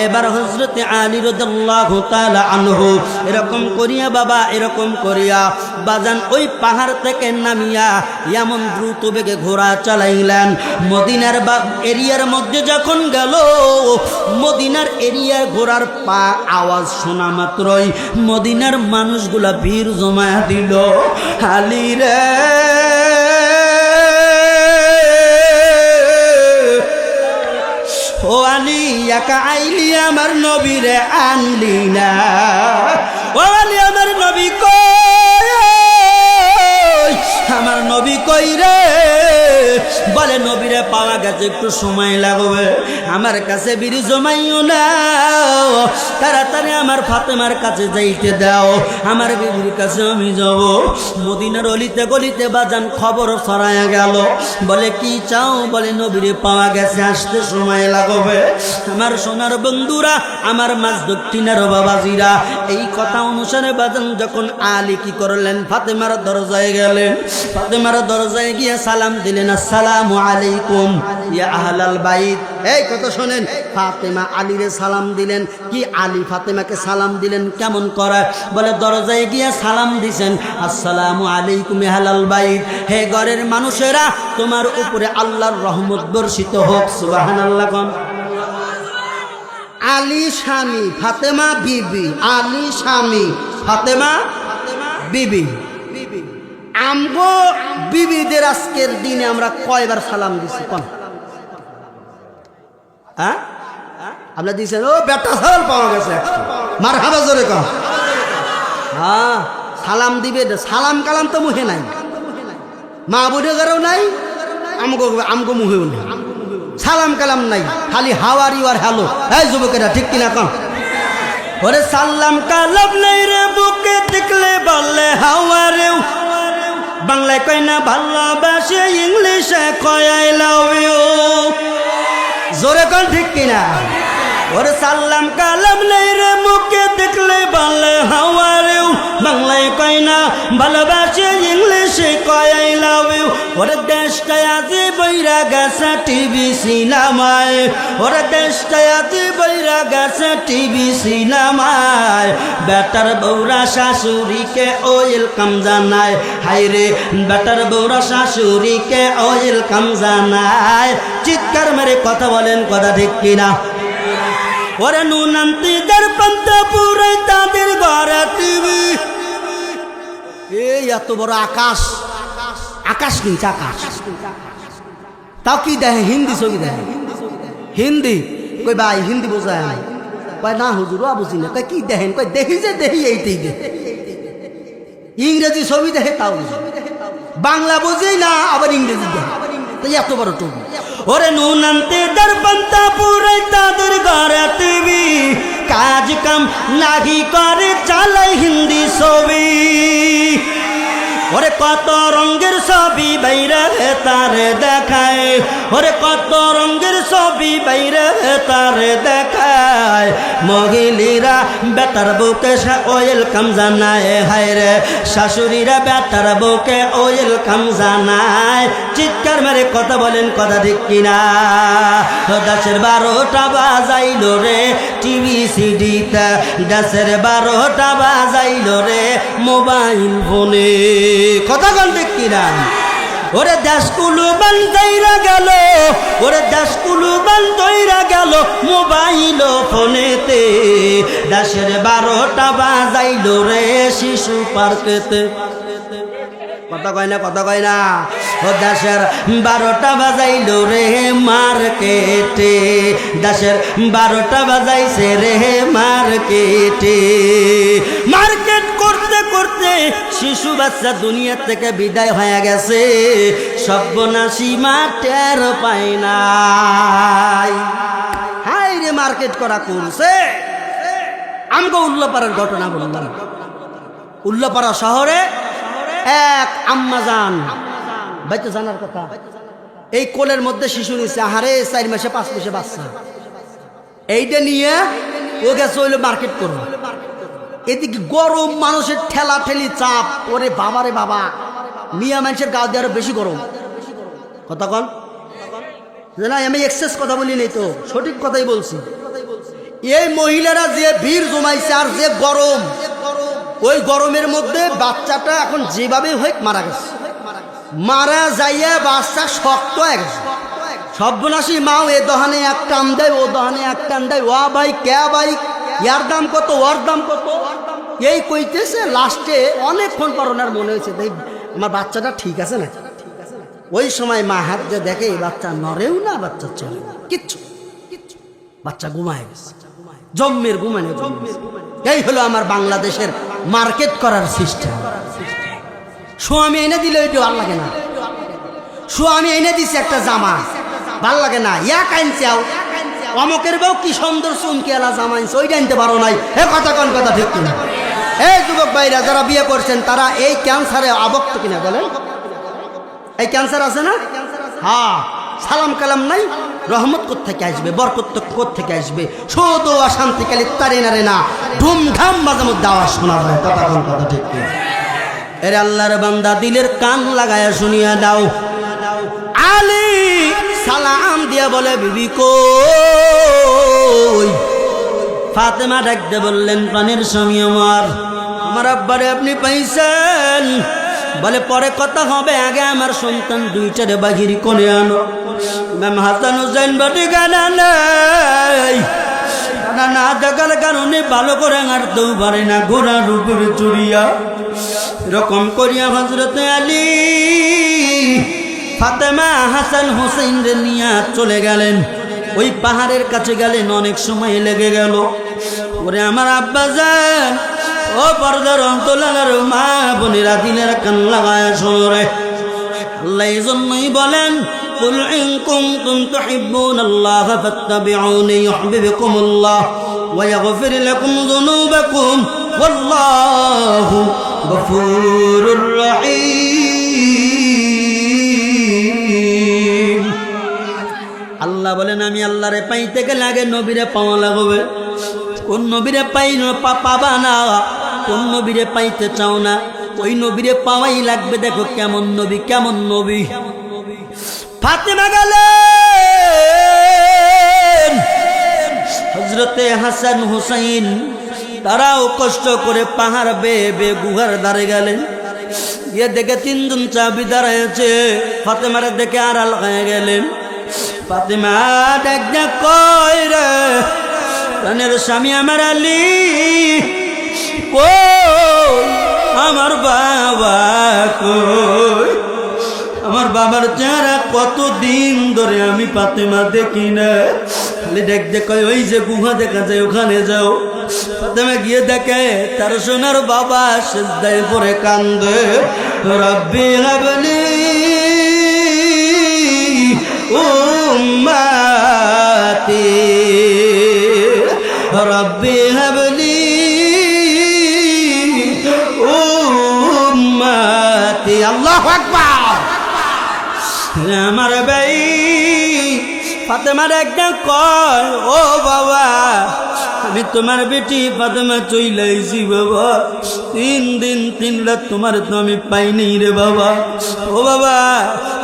এবার হযরতে আলী রাদিয়াল্লাহু তাআলা আনহু এরকম করিয়া বাবা, এরকম করিয়া বাজান ওই পাহাড় থেকে নামিয়া এমন দ্রুত বেগে ঘোড়া চালাইলেন। মদিনার এরিয়ার মধ্যে যখন গেল, মদিনার এরিয়া ঘোড়ার পা আওয়াজ শোনা মাত্রই মদিনার মানুষগুলা ভিড় জমায়া দিল। আলী রে ও আলী, একা আইলি আমার নবীরে আনলি না। ও আলী আমার নবী কই, আমার নবী কই রে? বলে নবীরে পাওয়া গেছে, একটু সময় লাগবে, আমার কাছে বিড়ি জমাইও না, তাড়াতাড়ি আমার ফাতেমার কাছে যাইতে দাও, আমার বিবির কাছে আমি যাব। মদিনার অলিতে গলিতে বাজান খবর ছড়ায়া গেল। বলে কি চাও? বলে নবীরে পাওয়া গেছে, আসতে সময় লাগবে। আমার সোনার বন্ধুরা, আমার মাঝ দক্ষিণের বাবাজিরা, এই কথা অনুসারে বাজান যখন আলী কি করলেন, ফাতেমার দরজায় গেলেন। ফাতেমার দরজায় গিয়ে সালাম দিলেন, আসসালামু আলাইকুম ইয়া আহলাল বাইত। এই কথা শোনেন, ফাতেমা আলীরে সালাম দিলেন। কি আলী ফাতেমাকে সালাম দিলেন কেমন করে? বলে দরজায় গিয়ে সালাম দিছেন, আসসালামু আলাইকুম ইয়া আহলাল বাইত, হে ঘরের মানুষেরা তোমার উপরে আল্লাহর রহমত বর্ষিত হোক। সুবহানাল্লাহ। কোন আলী স্বামী, ফাতেমা বিবি। আলী স্বামী, ফাতেমা বিবি। আমগো বিবিদের আজকের দিনে আমরা কয়বার সালাম দিছি? কোন হ্যাঁ আপনার দিয়েছেন? ও বেটা সালাম পাওয়া গেছে, মারহাবা জোরে কম। হ্যাঁ সালাম দিবে, সালাম কালাম তো মুখে নাই, মা বোনের ঘরেও নাই, আমগো মুখেও নেই, সালাম কালাম নাই, খালি হাওয়ারি আর হ্যালো। এই যুবকেরা ঠিক কিনা কম? ওরে সালাম কালাম নাই রে বুকে দেখলে বললে হাওয়ারেও। বাংলা বাংলায় কয় না ভালোবাসে, ইংলিশে কয় আই লাভ ইউ। জোরে কোন ঠিক কিনা? ওরে সালাম কালাম নেই রে মুখে দেখলে বলে হাউ আর ইউ। বাংলায় কয় না ভালোবাসে, ইংলিশে কয় আই লাভ ইউ। ওরে দেশটায় আজি বইরা গেছে টিভি সিনেমায়, ওরে দেশটায় আজি বইরা গেছে টিভি সিনেমায়। বেটার বউরা শাশুড়িকে ওয়েলকাম জানায়, হাইরে বেটার বউরা শাশুড়িকে ওয়েলকাম জানায়। চিৎকার মেরে কথা বলেন, কথা ঠিক কিনা? ওরে নুনান্তিদের পান্তা পুরাই তাদের ঘরে টিভি। এই এত বড় আকাশ, আকাশ কিনছে আকাশ, তাও কি দেখে? হিন্দি ছবি দেখে, হিন্দি। কই ভাই হিন্দি বোঝায় নাই? কয় না হুজুর ও বুঝি না। কয় কি দেখেন? কয় দেখি যে দেখি এইটাই দেখে। ইংরেজি ছবি দেখে তাও বাংলা বুঝেই না, আবার ইংরেজি দেখে। তো এত বড় টুবি। ওরে নুনান্তিদের পান্তা পুরাই তাদের ঘরে টিভি, কাজ কাম নাহি করে চালাই হিন্দি ছবি। ওরে কত রঙের ছবি বাইরে তারে দেখায়, ওরে কত রঙের ছবি বাইরে তারে দেখায়। মহিলারা বেটার বউকে ওয়েলকাম জানায়, হায় রে শাশুড়িরা বেটার বউকে ওয়েলকাম জানায়। চিৎকার মেরে কথা বলেন, কথা ঠিক কিনা? দেশের 12টা বাজাইল রে টিভি সিডিতে, দেশের 12টা বাজাইল রে মোবাইল ফোনে। কথা কোন ঠিক কিনা? ওরে দেশগুলো বান্ধাইরা গেল, ওরে দেশগুলো বান্ধাইরা গেল মোবাইল ফোনেতে। দেশের 12টা বাজাইল রে শিশু পার্কেতে। কথা কয় না, কথা কয় না? ও দেশের 12টা বাজাইল রে মার্কেটে, দেশের 12টা বাজাইছে রে মার্কেটে। মার্কেট করতে করতে শিশু বাচ্চা দুনিয়া থেকে বিদায় হয়ে গেছে, সর্বনাশী মা টের পায় নাই। হাই রে মার্কেট করা করছে। আমগো উল্লাপাড়ার ঘটনা বললাম। উল্লাপাড়া শহরে এক আম্মাজান, বাইতে জানার কথা, এই কোলের মধ্যে শিশু নিচ্ছে, আহারে 4 মাসে 5 মাসে বাচ্চা। এইটা নিয়ে ও গেছে হইলো মার্কেট করবো। এদিকে গরম, মানুষের ঠেলা ঠেলি চাপ। ওরে বাবা রে বাবা, মিয়া মানুষের গাও দিয়ে আরো বেশি গরম। কথা কন না, আমি এক্সেস কথা বলি নাই তো, সঠিক কথাই বলছি। এই মহিলারা যে ভিড় জমাইছে আর যে গরম, ওই গরমের মধ্যে বাচ্চাটা এখন যেভাবে হোক মারা গেছে। মারা যাইয়া বাচ্চা শক্ত হয়ে গেছে। সর্বনাশী মাও এ দোহানে এক টান দেয়, ও দোহানে এক টান দেয়। ওয়া ভাই কে ভাই, ইয়ার দাম কত, ওর দাম কত, এই কইতেছে। লাস্টে অনেকক্ষণ পর ওনার মনে হয়েছে দেখ আমার বাচ্চাটা ঠিক আছে না। ওই সময় মা হাত দিয়ে দেখে এই বাচ্চা নড়েও না, বাচ্চা চলে না, কিচ্ছু, বাচ্চা ঘুমায় গেছে, জম্মের ঘুমানে। এই হলো আমার বাংলাদেশের মার্কেট করার সিস্টেম। স্বামী এনে দিলে ওইটা ভাল লাগে না। স্বামী এনে দিছে একটা জামা, ভাল লাগে না। ইয়া কাইনছাও অমকের বউ কি সুন্দর চুমকি এলা জামা আনছে, ওইটা আনতে পারো নাই। এ কথা কোন কথা ঠিক কিনা? এই যুবক ভাইরা যারা বিয়ে করছেন তারা এই ক্যান্সারে আবক্ত কিনা বলেন? এই ক্যান্সার আছে না? হ্যাঁ, সালাম কালাম নাই, রহমত কোত্থেকে আসবে, বরকত কোত্থেকে আসবে? শুধু অশান্তিকালে তারে নারে না, ধুমধাম মাঝে মধ্যে আওয়াজ শোনা যায়। কথা কোন কথা ঠিক কিনা? এর আল্লাহর বান্দা দিলের কান লাগায়া শুনিয়া দাও। আলী সালাম দিয়া বলে বিবি কই? ফাতেমা ডাকতে বললেন প্রাণের স্বামী আমার আব্বারে আপনি পাইছেন? বলে পরে কথা হবে, আগে আমার সন্তান দুইটারে বাহির করে আনো। ইমাম হাসান হুসাইন বাটি গানা নাই, না দেখার কারণে ভালো করে হাঁটতেও পারে না, ঘোড়ার উপরে চড়িয়া। এরকম করিয়া হযরতে আলী ফাতেমা হাসান হুসাইন রে নিয়ে চলে গেলেন। ওই পাহাড়ের কাছে গেলেন, অনেক সময় লেগে গেল। ওরে আমার আব্বা যান, ও পর্দার অন্তলার মা বোনেরা, দিনের কান লাগায় শোনো রে। আল্লাহ এই জন্যই বলেন, কুল ইন কুনতুম তুহিব্বুনাল্লাহ ফাত্তাবিউনি ইউহিব্বুকুমুল্লাহ ওয়া ইয়াগফির লাকুম যুনুবাকুম ওয়াল্লাহু গফুরুর রহিম। আল্লাহ বলেন আমি আল্লাহরে পাইতে গেলে আগে নবীরে পাওয়া লাগবে। কোন নবীরে পাবা না, কোন নবীরে পাইতে চাও না, ওই নবীরে পাওয়াই লাগবে। দেখো কেমন নবী, কেমন নবী। ফাতেমা গেলেন, হযরতে হাসান হুসাইন তারাও কষ্ট করে পাহাড় বেয়ে বেয়ে গুহার ধারে গেলেন। গিয়ে দেখে তিনজন চাবি দাঁড়াইছে, ফাতেমারে দেখে আড়াল হয়ে গেলেন। ফাতেমা ডাক ডাক কই রে প্রাণের স্বামী আমার আলী কই, আমার বাবা কই, আমার বাবার চেহারা কতদিন ধরে আমি ফাতেমা দেখি না। খালি দেখ দেখ ওই যে গুহা দেখা যায় ওখানে যাও। ফাতেমা গিয়ে দেখে তার সোনার বাবা সিজদায় পড়ে কান্দে, রব্বি হাবলি উম্মতি, রব্বি হাবলি উম্মতি। আল্লাহু আকবার। আমার ভাই ফাতেমার একদম কয়, ও বাবা আমি তোমার বেটি ফাতেমা চইলাইছি বাবা, 3 দিন 3 রাত তোমার তো আমি পাইনি রে বাবা। ও বাবা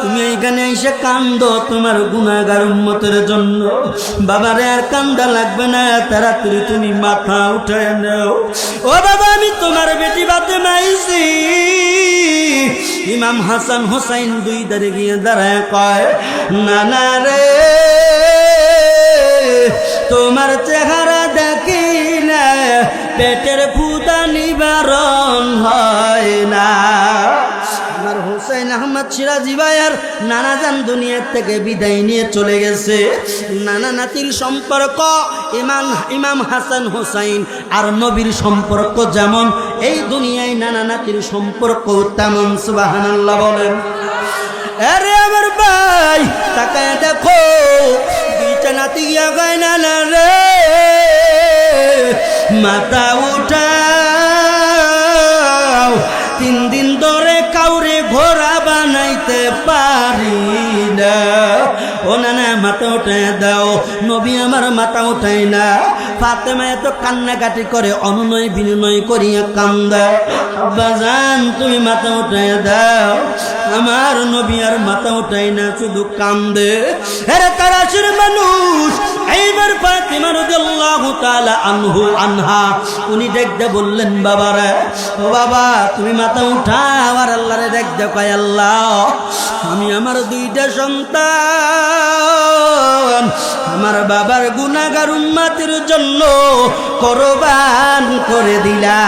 তুমি এইখানে এসে কান্দো তোমার গুনাহগার উম্মতের জন্য। বাবারে আর কান্দা লাগবে না, তাড়াতাড়ি তুমি মাথা উঠায় নাও। ও বাবা আমি তোমার বেটি ফাতেমা আইছি। ইমাম হাসান হুসাইন দুই ধারে গিয়ে দাঁড়ায় কয়, নানা রে তোমার চেহারা দেখিলে পেটের ক্ষুধা নিবারণ হয় না। আমার হুসাইন আহমদ সিরাজি ভাইয়ের নানাজান দুনিয়ার থেকে বিদায় নিয়ে চলে গেছে। নানা নাতির সম্পর্ক ইমাম হাসান হুসাইন আর নবীর সম্পর্ক যেমন, এই দুনিয়ায় নানা নাতির সম্পর্ক তেমন। সুবহানাল্লাহ বলেন। আরে আমার ভাই তাকায় দেখো, দুইটা নাতি গিয়া গায় নানা রে মাথা উঠাও, 3 দিন ধরে কাউরে ঘোড়া বানাইতে পারি না। ও নানা মাথা উঠায় দাও। নবী আমার মাথা উঠায় না। ফাতেমা এত কান্নাকাটি করে, অনুনয় বিনয় করিয়া কান্দে, আব্বাজান তুমি মাথা উঠায় দাও। আমার নবী আর মাথা উঠায় না, শুধু কান্দে। আরে তারাশের মানুষ এইবার ফাতেমা রাদিয়াল্লাহু তাআলা আনহা উনি দেখতে বললেন, বাবারে ও বাবা তুমি মাথা উঠাও আর আল্লাহরে দেখতে কয়, আল্লাহ আমি আমার 2টা সন্তান আমার বাবার গুনাহগার উম্মতের জন্য কুরবান করে দিলাম।